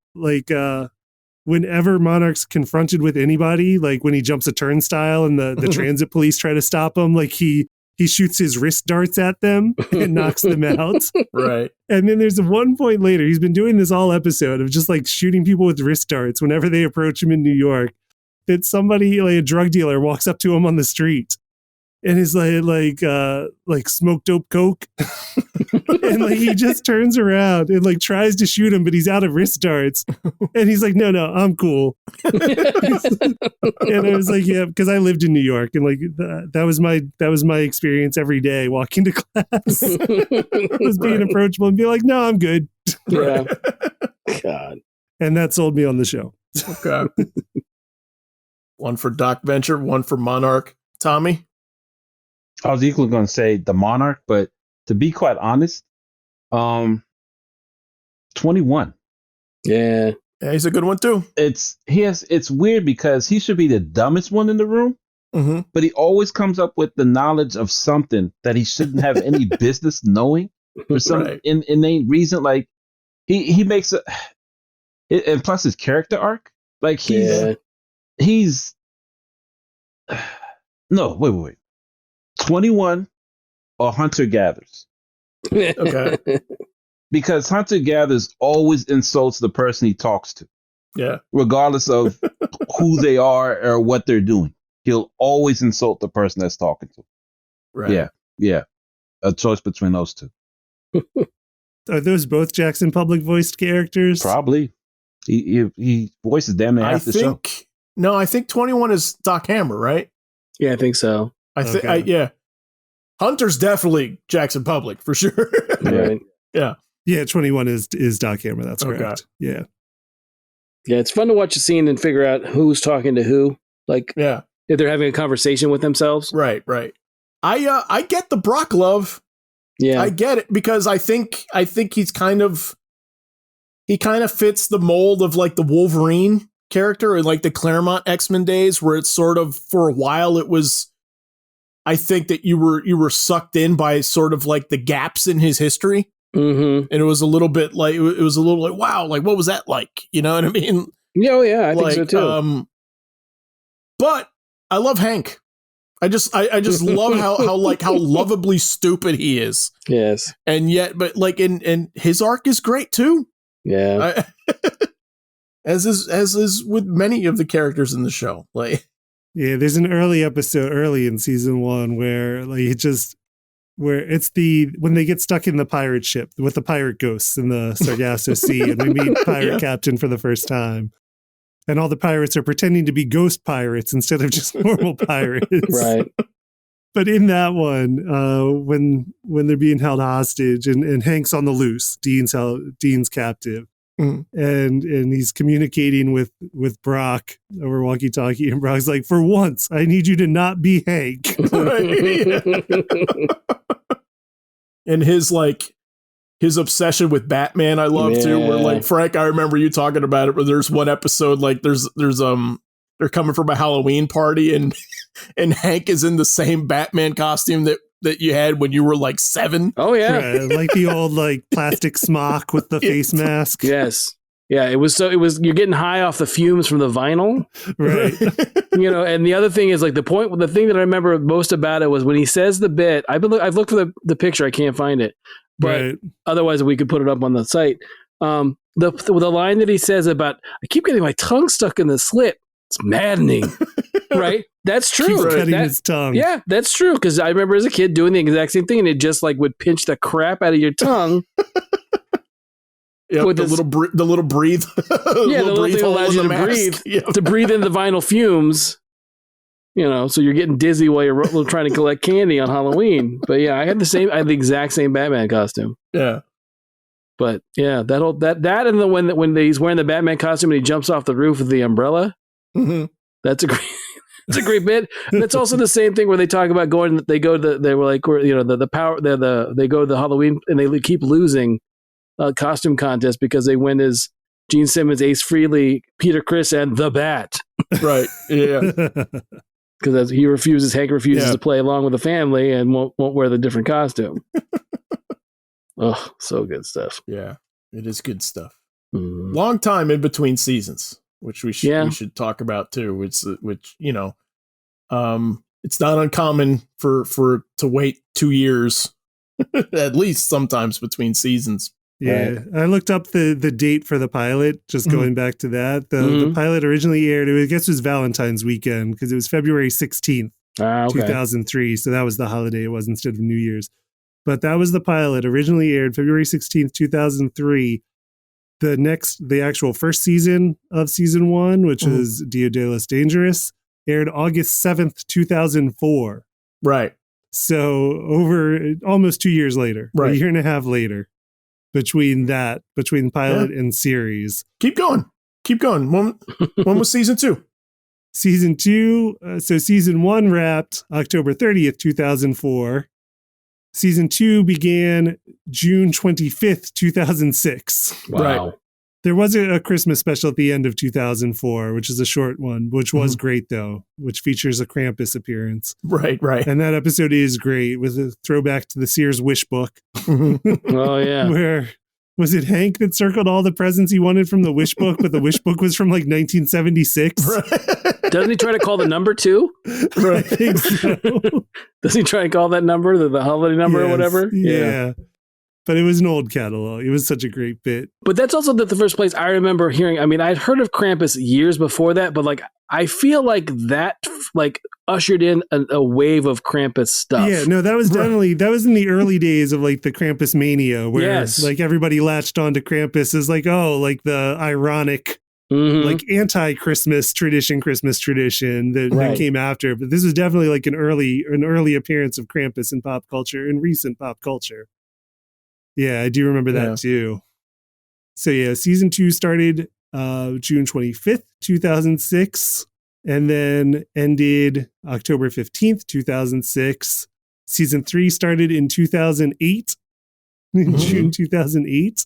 whenever Monarch's confronted with anybody, like when he jumps a turnstile and the transit police try to stop him, like he shoots his wrist darts at them and knocks them out. Right. And then there's one point later, he's been doing this all episode of just like shooting people with wrist darts whenever they approach him in New York, that somebody, like a drug dealer, walks up to him on the street and is like smoke dope coke. And like he just turns around and like tries to shoot him, but he's out of wrist darts. And he's like, no, I'm cool. And I was like, yeah, because I lived in New York and like that was my experience every day walking to class. Was being approachable and be like, no, I'm good. Yeah. God. And that sold me on the show. Okay. One for Doc Venture, one for Monarch. Tommy? I was equally going to say the Monarch, but to be quite honest, 21. Yeah, he's a good one too. It's weird because he should be the dumbest one in the room, but he always comes up with the knowledge of something that he shouldn't have any business knowing for some innate reason. Like he makes and plus his character arc, like he's no wait. 21 or Hunter Gathers. Okay. Because Hunter Gathers always insults the person he talks to. Yeah. Regardless of who they are or what they're doing. He'll always insult the person that's talking to him. Right. Yeah. A choice between those two. Are those both Jackson Publick voiced characters? Probably. He voices damn near half the show. No, I think 21 is Doc Hammer, right? Yeah, I think so. Yeah. Hunter's definitely Jackson Publick for sure. Right. Yeah. Yeah, 21 is Doc Hammer. That's correct. Yeah. Yeah, it's fun to watch a scene and figure out who's talking to who. Like, if they're having a conversation with themselves. Right. I get the Brock love. Yeah, I get it because I think he kind of fits the mold of like the Wolverine character in like the Claremont X-Men days, where it's sort of for a while it was. I think that you were sucked in by sort of like the gaps in his history, and it was a little bit like wow, like what was that like? You know what I mean? Yeah, I think so too. But I love Hank. I just love how lovably stupid he is. Yes. And yet, but like, and his arc is great too. Yeah. As is with many of the characters in the show. Like, yeah, there's an early episode early in season 1 where like where it's when they get stuck in the pirate ship with the pirate ghosts in the Sargasso Sea, and we meet pirate captain for the first time. And all the pirates are pretending to be ghost pirates instead of just normal pirates. Right. But in that one, when they're being held hostage and Hank's on the loose, Dean's captive, and he's communicating with Brock over walkie-talkie, and Brock's like, "For once, I need you to not be Hank." And his obsession with Batman, I love too. Where like Frank, I remember you talking about it. Where there's one episode like there's they're coming from a Halloween party and Hank is in the same Batman costume that you had when you were like 7. Oh yeah, right, like the old like plastic smock with the face mask. Yes. Yeah, it was you're getting high off the fumes from the vinyl. Right. And the other thing is like the thing that I remember most about it was when he says the bit, I've looked for the picture, I can't find it. But otherwise we could put it up on the site. The line that he says about, I keep getting my tongue stuck in the slit. It's maddening. Right? That's true. He's cutting his tongue. Yeah, that's true. Because I remember as a kid doing the exact same thing, and it just like would pinch the crap out of your tongue. Yep, with the little breathe. Yeah, the little thing allows you to breathe, to breathe in the vinyl fumes. So you're getting dizzy while you're trying to collect candy on Halloween. But yeah, I had the exact same Batman costume. Yeah. But yeah, that and the one when he's wearing the Batman costume and he jumps off the roof with the umbrella. Mm-hmm. That's a great bit. And it's also the same thing where they talk about they go to the Halloween and they keep losing costume contest because they win as Gene Simmons, Ace Frehley, Peter Criss, and the Bat. Right. Yeah. Because Hank refuses to play along with the family and won't wear the different costume. Oh, so good stuff. Yeah, it is good stuff. Mm. Long time in between seasons, which we should talk about too. Which it's not uncommon to wait 2 years, at least sometimes between seasons. Yeah, right. I looked up the date for the pilot, just going back to that. The pilot originally aired, I guess it was Valentine's weekend, because it was February 16th, 2003. So that was the holiday it was instead of New Year's. But that was the pilot, originally aired February 16th, 2003. The actual first season of season 1, which is Dia de los Dangerous, aired August 7th, 2004. Right. So over almost 2 years later, a year and a half later. Between pilot and series. Keep going. When was season 2? Season 2, so season 1 wrapped October 30th, 2004. Season 2 began June 25th, 2006. Wow. Right. There was a Christmas special at the end of 2004, which is a short one, which was great, though, which features a Krampus appearance. Right. And that episode is great, with a throwback to the Sears Wish Book. Oh, yeah. Where, was it Hank that circled all the presents he wanted from the Wish Book, but the Wish Book was from like 1976? Right. Doesn't he try to call the number 2? Right. I think so. Does he try to call that number, the holiday number or whatever? Yeah. But it was an old catalog. It was such a great bit. But that's also the first place I remember hearing. I mean, I'd heard of Krampus years before that, but like I feel like that like ushered in a wave of Krampus stuff. Yeah, no, that was definitely that was in the early days of like the Krampus mania, where like everybody latched onto Krampus as like, oh, like the ironic like anti-Christmas tradition that came after. But this was definitely like an early appearance of Krampus in pop culture, in recent pop culture. Yeah, I do remember that too. So yeah, season 2 started June 25th, 2006, and then ended October 15th, 2006. Season 3 started in 2008, in June 2008,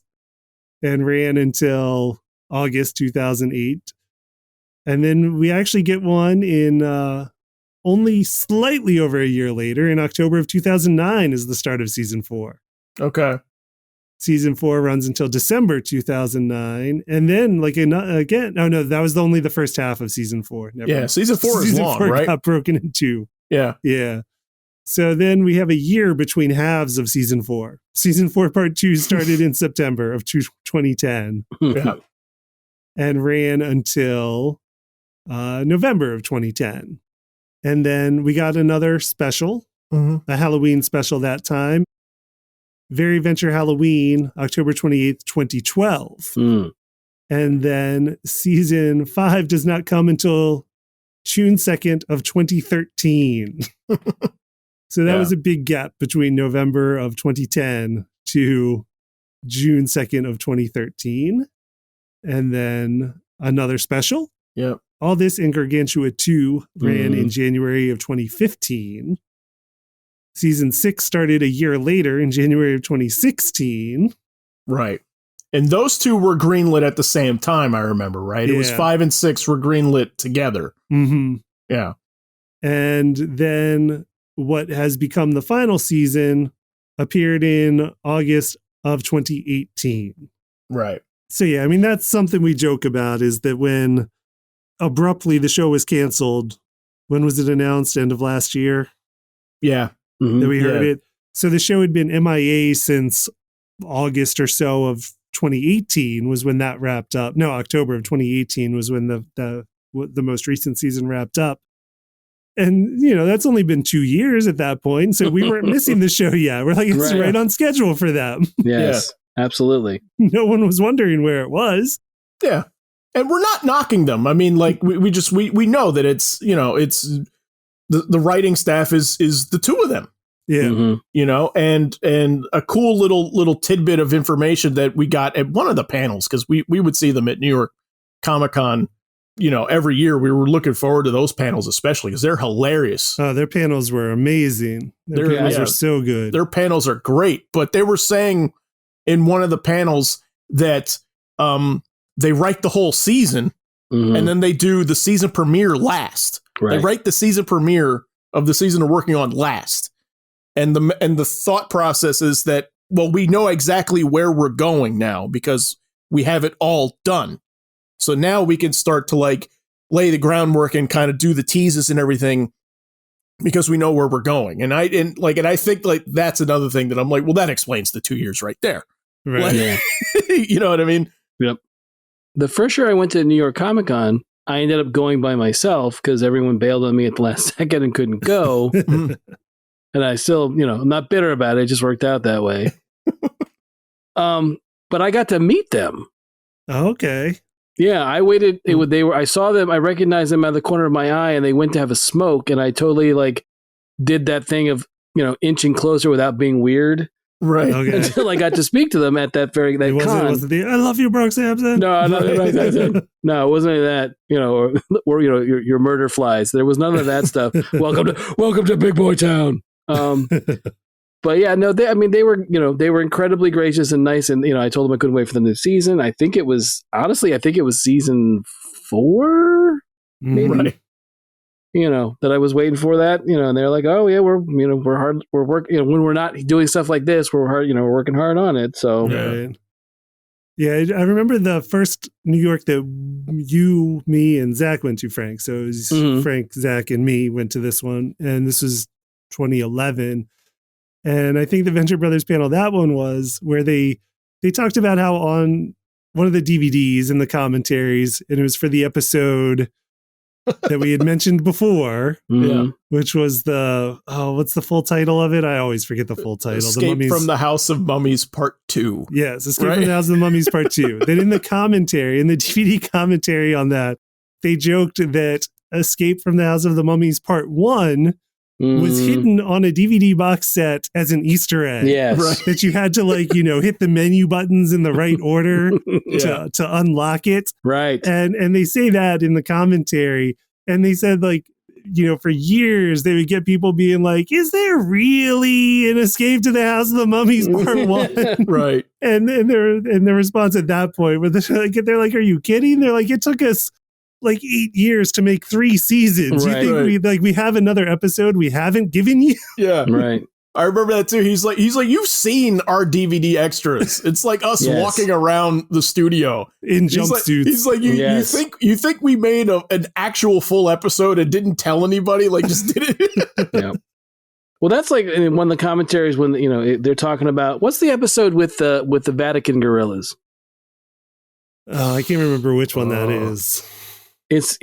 and ran until August 2008. And then we actually get one in only slightly over a year later. In October of 2009 is the start of season 4. Okay. Season 4 runs until December 2009. And then, that was only the first half of season 4. Season 4 is long, right? Got broken in two. Yeah. Yeah. So then we have a year between halves of season 4. Season 4 part 2 started in September of 2010. Yeah. And ran until November of 2010. And then we got another special, a Halloween special that time. Very Venture Halloween, October 28th, 2012. And then season 5 does not come until June 2nd of 2013. So that was a big gap between November of 2010 to June 2nd of 2013. And then another special. Yep. All this in Gargantua 2 ran in January of 2015. Season 6 started a year later in January of 2016. Right. And those two were greenlit at the same time, I remember, right? It was 5 and 6 were greenlit together. Mm-hmm. Yeah. And then what has become the final season appeared in August of 2018. Right. So, yeah, I mean, that's something we joke about, is that when abruptly the show was canceled, when was it announced? End of last year? Yeah. That we heard it. So the show had been MIA since August or so of 2018 was when that wrapped up. No, October of 2018 was when the most recent season wrapped up. And, that's only been 2 years at that point. So we weren't missing the show yet. We're like, it's right on schedule for them. Yes, absolutely. No one was wondering where it was. Yeah. And we're not knocking them. I mean, like, we know that it's, it's the writing staff is the two of them. Yeah. And a cool little tidbit of information that we got at one of the panels, because we would see them at New York Comic-Con, every year. We were looking forward to those panels, especially because they're hilarious. Oh, their panels were amazing. Their panels are so good. Their panels are great. But they were saying in one of the panels that they write the whole season and then they do the season premiere last. Right. They write the season premiere of the season they're working on last. And the thought process is that, well, we know exactly where we're going now because we have it all done. So now we can start to lay the groundwork and kind of do the teases and everything because we know where we're going. And I think that's another thing that I'm like, well, that explains the 2 years right there. Right. You know what I mean? Yep. The first year I went to New York Comic-Con, I ended up going by myself because everyone bailed on me at the last second and couldn't go. And I still, I'm not bitter about it. It just worked out that way. But I got to meet them. Okay. Yeah, I waited. I saw them. I recognized them out of the corner of my eye, and they went to have a smoke. And I totally did that thing of inching closer without being weird. Right. Okay. Until I got to speak to them at that con. I love you, Brooke Sampson. No, it wasn't any of that. Or your murder flies. There was none of that stuff. Welcome to Big Boy Town. But yeah, no, they were incredibly gracious and nice, and I told them I couldn't wait for the new season. I think it was season 4, maybe. Right. That I was waiting for that, and they're like, oh yeah, we're working, when we're not doing stuff like this, we're hard, we're working hard on it. So right. Yeah, I remember the first New York that you, me, and Zach went to, Frank. So it was Frank, Zach, and me went to this one, and this was 2011. And I think the Venture Brothers panel, that one was where they talked about how on one of the DVDs in the commentaries, and it was for the episode that we had mentioned before, which was what's the full title of it? I always forget the full title. Escape from the House of Mummies Part 2. Yes, Escape from the House of the Mummies Part 2. Then in the DVD commentary on that, they joked that Escape from the House of the Mummies Part 1 was hidden on a DVD box set as an Easter egg. Yes. Right. That you had to hit the menu buttons in the right order to unlock it. Right. And they say that in the commentary. And they said for years they would get people being like, is there really an Escape to the House of the Mummies Part 1? Right. And their response at that point, they're like, are you kidding? They're like, it took us 8 years to make 3 seasons. Right. You think we have another episode we haven't given you? Yeah. Right. I remember that too. He's like, you've seen our DVD extras. It's like us walking around the studio in jumpsuits. He's like, you think we made an actual full episode and didn't tell anybody? Just did it. Yeah. Well, that's like in one of the commentaries when they're talking about what's the episode with the Vatican gorillas. Oh, I can't remember which one that is. It's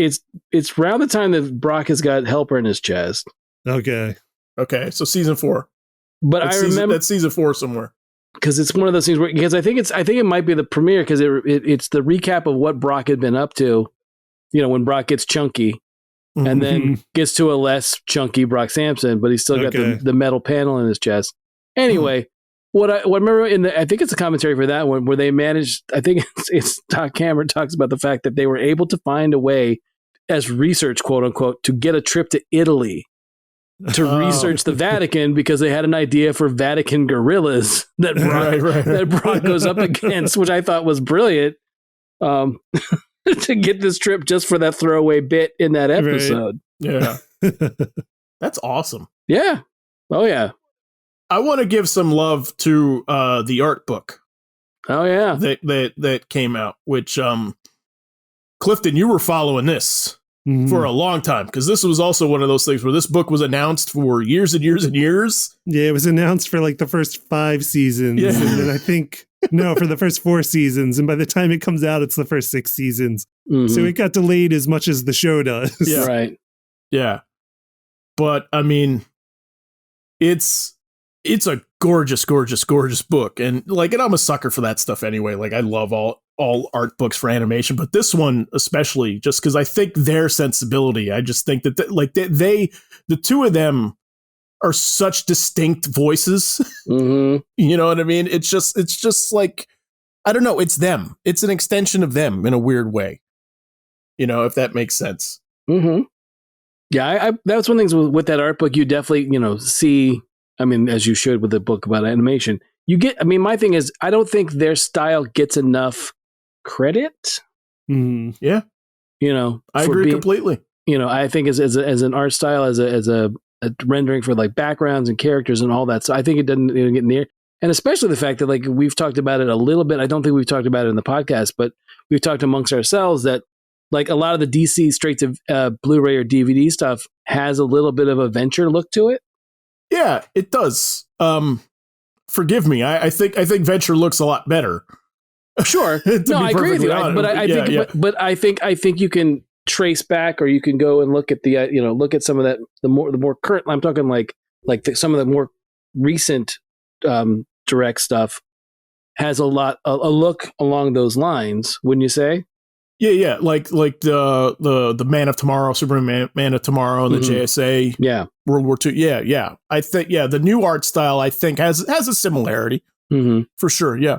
around the time that Brock has got Helper in his chest. Okay. So season 4. But I remember that's season 4 somewhere. Because it's one of those things because I think it might be the premiere because it's the recap of what Brock had been up to, when Brock gets chunky and then gets to a less chunky Brock Sampson, but he's still got the metal panel in his chest. Anyway, what I remember I think it's a commentary for that one where they managed, I think it's Doc Hammer talks about the fact that they were able to find a way as research, quote unquote, to get a trip to Italy to research the Vatican because they had an idea for Vatican gorillas that Brock goes up against, which I thought was brilliant. To get this trip just for that throwaway bit in that episode. Right. Yeah. That's awesome. Yeah. Oh yeah. I want to give some love to the art book. Oh yeah. That came out, which Clifton, you were following this for a long time because this was also one of those things where this book was announced for years and years and years. Yeah, it was announced for the first 5 seasons. Yeah. And then I think for the first 4 seasons. And by the time it comes out, it's the first 6 seasons. Mm-hmm. So it got delayed as much as the show does. Yeah. Right. Yeah. But I mean, it's a gorgeous, gorgeous, gorgeous book. And I'm a sucker for that stuff anyway. I love all art books for animation, but this one especially just because I think their sensibility, I just think that the two of them are such distinct voices. Mm-hmm. You know what I mean? It's just I don't know. It's them. It's an extension of them in a weird way. If that makes sense. Mm-hmm. Yeah. That's one of the things with that art book. You definitely, see, I mean, as you should with a book about animation, my thing is, I don't think their style gets enough credit. Mm-hmm. Yeah. I agree completely. I think as an art style, as a rendering for backgrounds and characters and all that. So I think it doesn't get near. And especially the fact that we've talked about it a little bit. I don't think we've talked about it in the podcast, but we've talked amongst ourselves that a lot of the DC straight to Blu-ray or DVD stuff has a little bit of a venture look to it. Yeah, it does. Forgive me. I think Venture looks a lot better. Sure. No, I agree with you. But I think you can trace back, or you can go and look at the look at some of that the more current. I'm talking some of the more recent direct stuff has a look along those lines. Wouldn't you say? Yeah, like the Man of Tomorrow, Superman Man of Tomorrow, and the JSA, World War II. Yeah. I think the new art style I think has a similarity for sure. Yeah.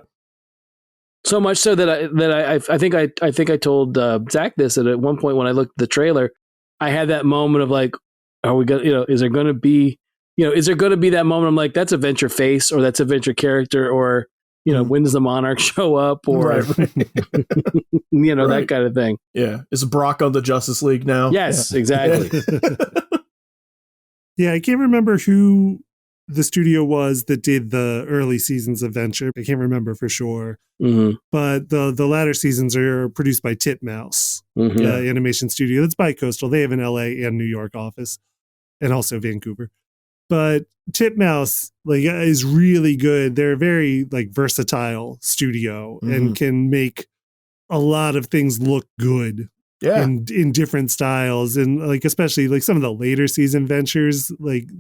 So much so that I think I told Zach this at one point when I looked at the trailer, I had that moment of are we gonna is there gonna be that moment? I'm like, that's a Venture face, or that's a Venture character, or when does the Monarch show up, or that kind of thing. Yeah, is Brock on the Justice League now? Yes, exactly. Yeah, I can't remember who the studio was that did the early seasons of Venture. I can't remember for sure. Mm-hmm. But the latter seasons are produced by Titmouse, animation studio. That's bi-coastal. They have an LA and New York office, and also Vancouver. But Titmouse is really good. They're a very versatile studio and can make a lot of things look good. Yeah. In different styles, and especially some of the later season Ventures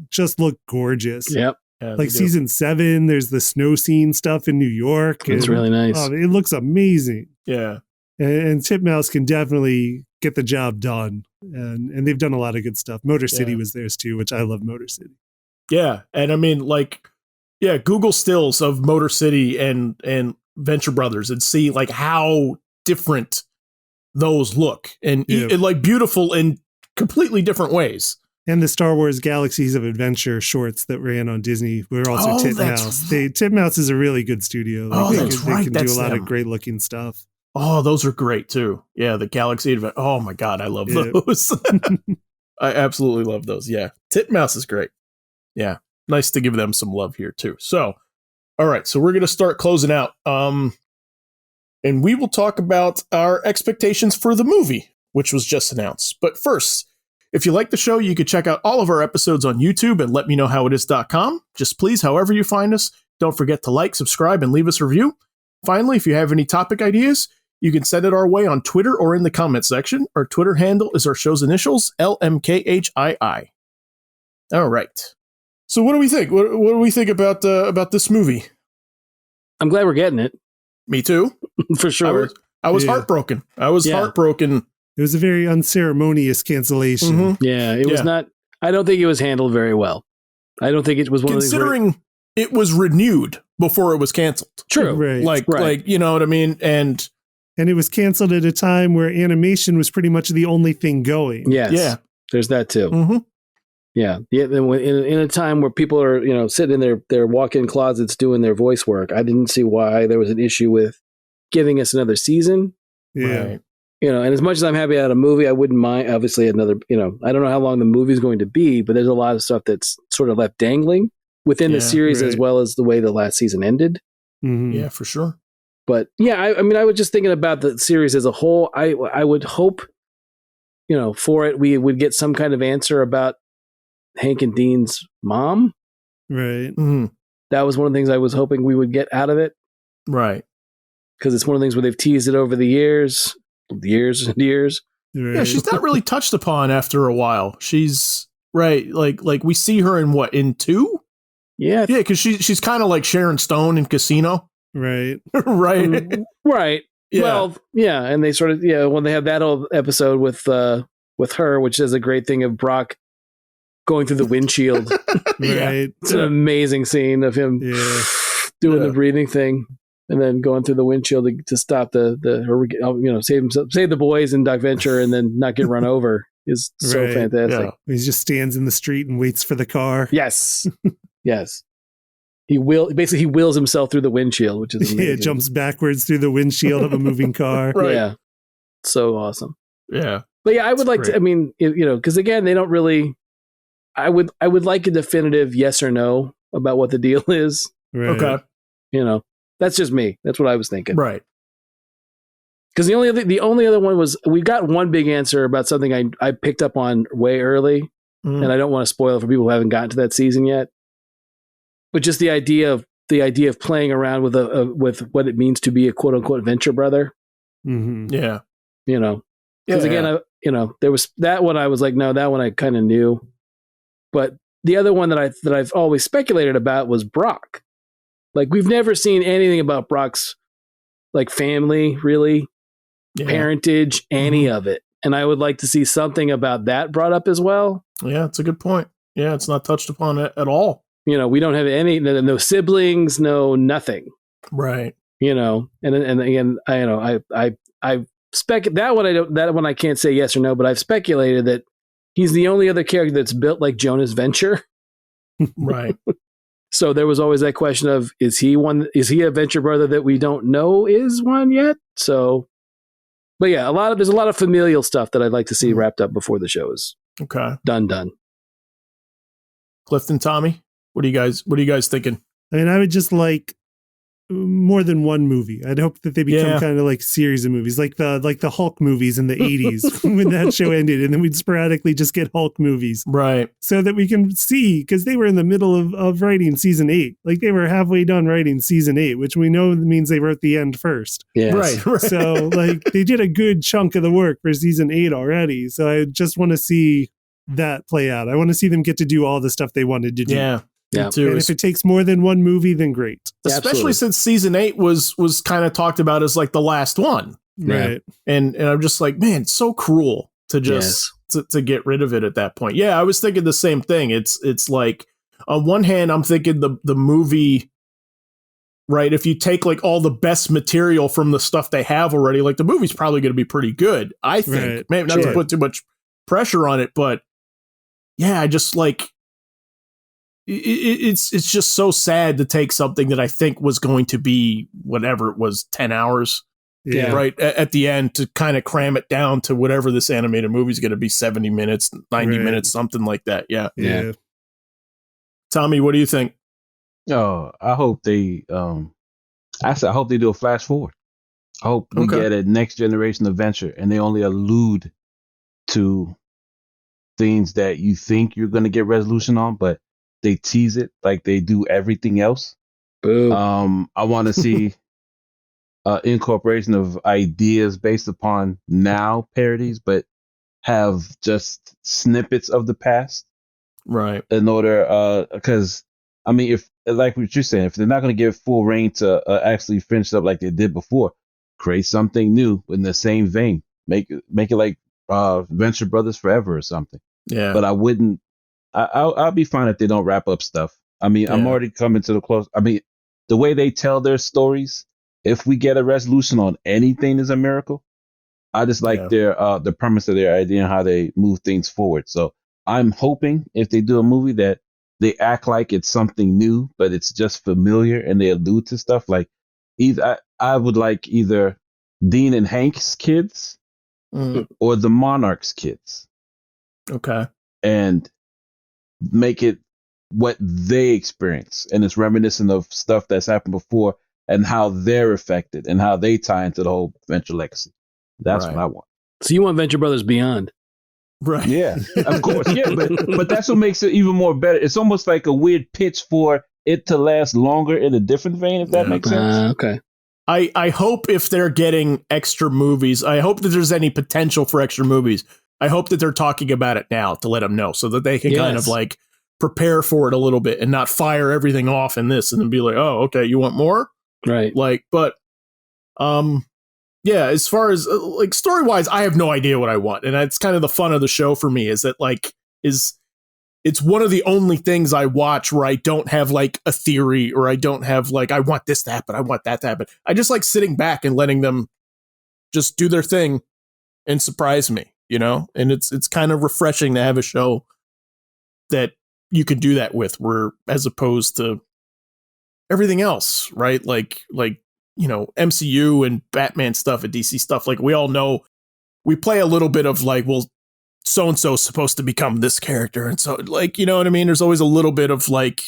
just look gorgeous. Yep. Yeah, season 7, there's the snow scene stuff in New York. It's really nice. It looks amazing. Yeah. And Titmouse can definitely get the job done. And they've done a lot of good stuff. Motor City was theirs too, which I love Motor City. Yeah. And I mean, like, Google stills of Motor City and Venture Brothers and see like how different those look and like beautiful in completely different ways. And the Star Wars Galaxies of Adventure shorts that ran on Disney were also Titmouse. Titmouse is a really good studio. Like, they can do a lot of great looking stuff. Oh, those are great too. Yeah, the Galaxy Adventure. Oh my God, I love those. I absolutely love those. Yeah, Titmouse is great. Yeah, nice to give them some love here too. So, all right, so we're going to start closing out. And we will talk about our expectations for the movie, which was just announced. But first, if you like the show, you can check out all of our episodes on YouTube at letmeknowhowitis.com. Just please, however you find us, don't forget to like, subscribe, and leave us a review. Finally, if you have any topic ideas, you can send it our way on Twitter or in the comment section. Our Twitter handle is our show's initials, LMKHII. All right. So what do we think? What do we think about this movie? I'm glad we're getting it. Me too. For sure. I was heartbroken. I was heartbroken. It was a very unceremonious cancellation. Mm-hmm. Yeah, it was not. I don't think it was handled very well. I don't think it was one considering of those. It was renewed before it was canceled. True. Right. Like, you know what I mean? And it was canceled at a time where animation was pretty much the only thing going. Yes. Yeah. There's that too. Mm-hmm. Yeah. In a time where people are, sitting in their walk-in closets doing their voice work, I didn't see why there was an issue with giving us another season. Yeah. Right. And as much as I'm happy about a movie, I wouldn't mind, obviously, another, I don't know how long the movie is going to be, but there's a lot of stuff that's sort of left dangling within the series as well as the way the last season ended. Mm-hmm. Yeah, for sure. But yeah, I mean, I was just thinking about the series as a whole. I would hope, for it, we would get some kind of answer about Hank and Dean's mom. Right. Mm-hmm. That was one of the things I was hoping we would get out of it. Right. Because it's one of the things where they've teased it over the years and years. Right. Yeah, she's not really touched upon after a while. She's right. Like we see her in 2? Yeah. Yeah, because she's kind of like Sharon Stone in Casino. Right. Right. Right. Yeah. Well, yeah. And they sort of, when they have that whole episode with her, which is a great thing of Brock going through the windshield. Right. It's an amazing scene of him doing the breathing thing and then going through the windshield to stop save the boys in Doc Venture and then not get run over is so fantastic. Yeah. He just stands in the street and waits for the car. Yes. Yes. He wheels himself through the windshield, which is amazing. Yeah, jumps backwards through the windshield of a moving car. Right. Yeah. So awesome. Yeah. But yeah, I would like to, I mean, because again, they don't really, I would like a definitive yes or no about what the deal is. Right. Okay. That's just me. That's what I was thinking. Right. Because the only other one was, we got one big answer about something I picked up on way early, and I don't want to spoil it for people who haven't gotten to that season yet. But just the idea of playing around with what it means to be a quote unquote venture brother. Mm-hmm. Yeah. Because again, there was that one I was like, no, that one I kind of knew. But the other one that I've always speculated about was Brock. Like, we've never seen anything about Brock's like family, really, parentage, any of it. And I would like to see something about that brought up as well. Yeah, it's a good point. Yeah, it's not touched upon at all. We don't have no siblings, no nothing. Right. And again, I that one I can't say yes or no, but I've speculated that he's the only other character that's built like Jonah's Venture. Right. So there was always that question of, is he a venture brother that we don't know is one yet? So, but yeah, there's a lot of familial stuff that I'd like to see wrapped up before the show is done. Clifton, Tommy, what are you guys thinking? I mean, I would just like more than one movie. I'd hope that they become kind of like series of movies, like the Hulk movies in the 80s when that show ended, and then we'd sporadically just get Hulk movies, right? So that we can see, because they were in the middle of writing season 8, like they were halfway done writing season 8, which we know means they wrote the end first. Yes. Right. So like they did a good chunk of the work for season 8 already. So I just want to see that play out. I want to see them get to do all the stuff they wanted to do. Yeah. And if it takes more than one movie, then great. Especially since season 8 was kind of talked about as like the last one. Right. And I'm just like, man, it's so cruel to just to get rid of it at that point. Yeah, I was thinking the same thing. It's like, on one hand, I'm thinking the movie, right? If you take like all the best material from the stuff they have already, like the movie's probably going to be pretty good. I think, Right. maybe not to put too much pressure on it, but yeah, I just like, it's just so sad to take something that I think was going to be whatever it was, 10 hours. Yeah. Right at the end to kind of cram it down to whatever this animated movie is going to be, 70 minutes, 90 minutes, something like that. Yeah. Tommy, what do you think? Oh, I hope they I hope they do a flash forward. I hope we get a next generation adventure and they only allude to things that you think you're going to get resolution on, but they tease it like they do everything else. Boo. I want to see incorporation of ideas based upon now parodies, but have just snippets of the past. Right. In order, because I mean, if like what you're saying, if they're not going to give full reign to actually finish up like they did before, create something new in the same vein. Make it like Venture Brothers Forever or something. Yeah. But I wouldn't. I'll be fine if they don't wrap up stuff. I mean, I'm already coming to the close. I mean, the way they tell their stories, if we get a resolution on anything, is a miracle. I just like their the premise of their idea and how they move things forward. So I'm hoping if they do a movie that they act like it's something new, but it's just familiar and they allude to stuff like either I would like either Dean and Hank's kids or the Monarch's kids. Okay. And make it what they experience. And it's reminiscent of stuff that's happened before and how they're affected and how they tie into the whole Venture legacy. That's what I want. So you want Venture Brothers Beyond? Right. Yeah, of course. Yeah, but that's what makes it even more better. It's almost like a weird pitch for it to last longer in a different vein, if that makes sense. Okay. I hope if they're getting extra movies, I hope that there's any potential for extra movies. I hope that they're talking about it now to let them know so that they can kind of like prepare for it a little bit and not fire everything off in this and then be like, oh, okay, you want more? Right. Like, but, yeah, as far as like story wise, I have no idea what I want. And that's kind of the fun of the show for me is that like, it's one of the only things I watch where I don't have like a theory or I don't have like, I want this to happen. I want that to happen. I just like sitting back and letting them just do their thing and surprise me, you know? And it's kind of refreshing to have a show that you can do that with, where as opposed to everything else, right? Like, you know, MCU and Batman stuff and DC stuff. Like we all know we play a little bit of like, well, so-and-so is supposed to become this character. And so like, you know what I mean? There's always a little bit of like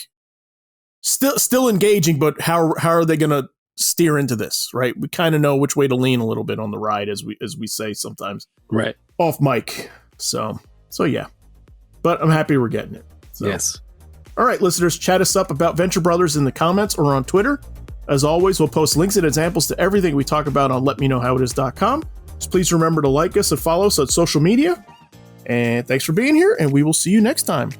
still engaging, but how are they going to steer into this? Right. We kind of know which way to lean a little bit on the ride as we say sometimes. Right. Off mic. So yeah, but I'm happy we're getting it. So. Yes. All right, listeners, chat us up about Venture Brothers in the comments or on Twitter. As always, we'll post links and examples to everything we talk about on letmeknowhowitis.com. So please remember to like us and follow us on social media. And thanks for being here, and we will see you next time.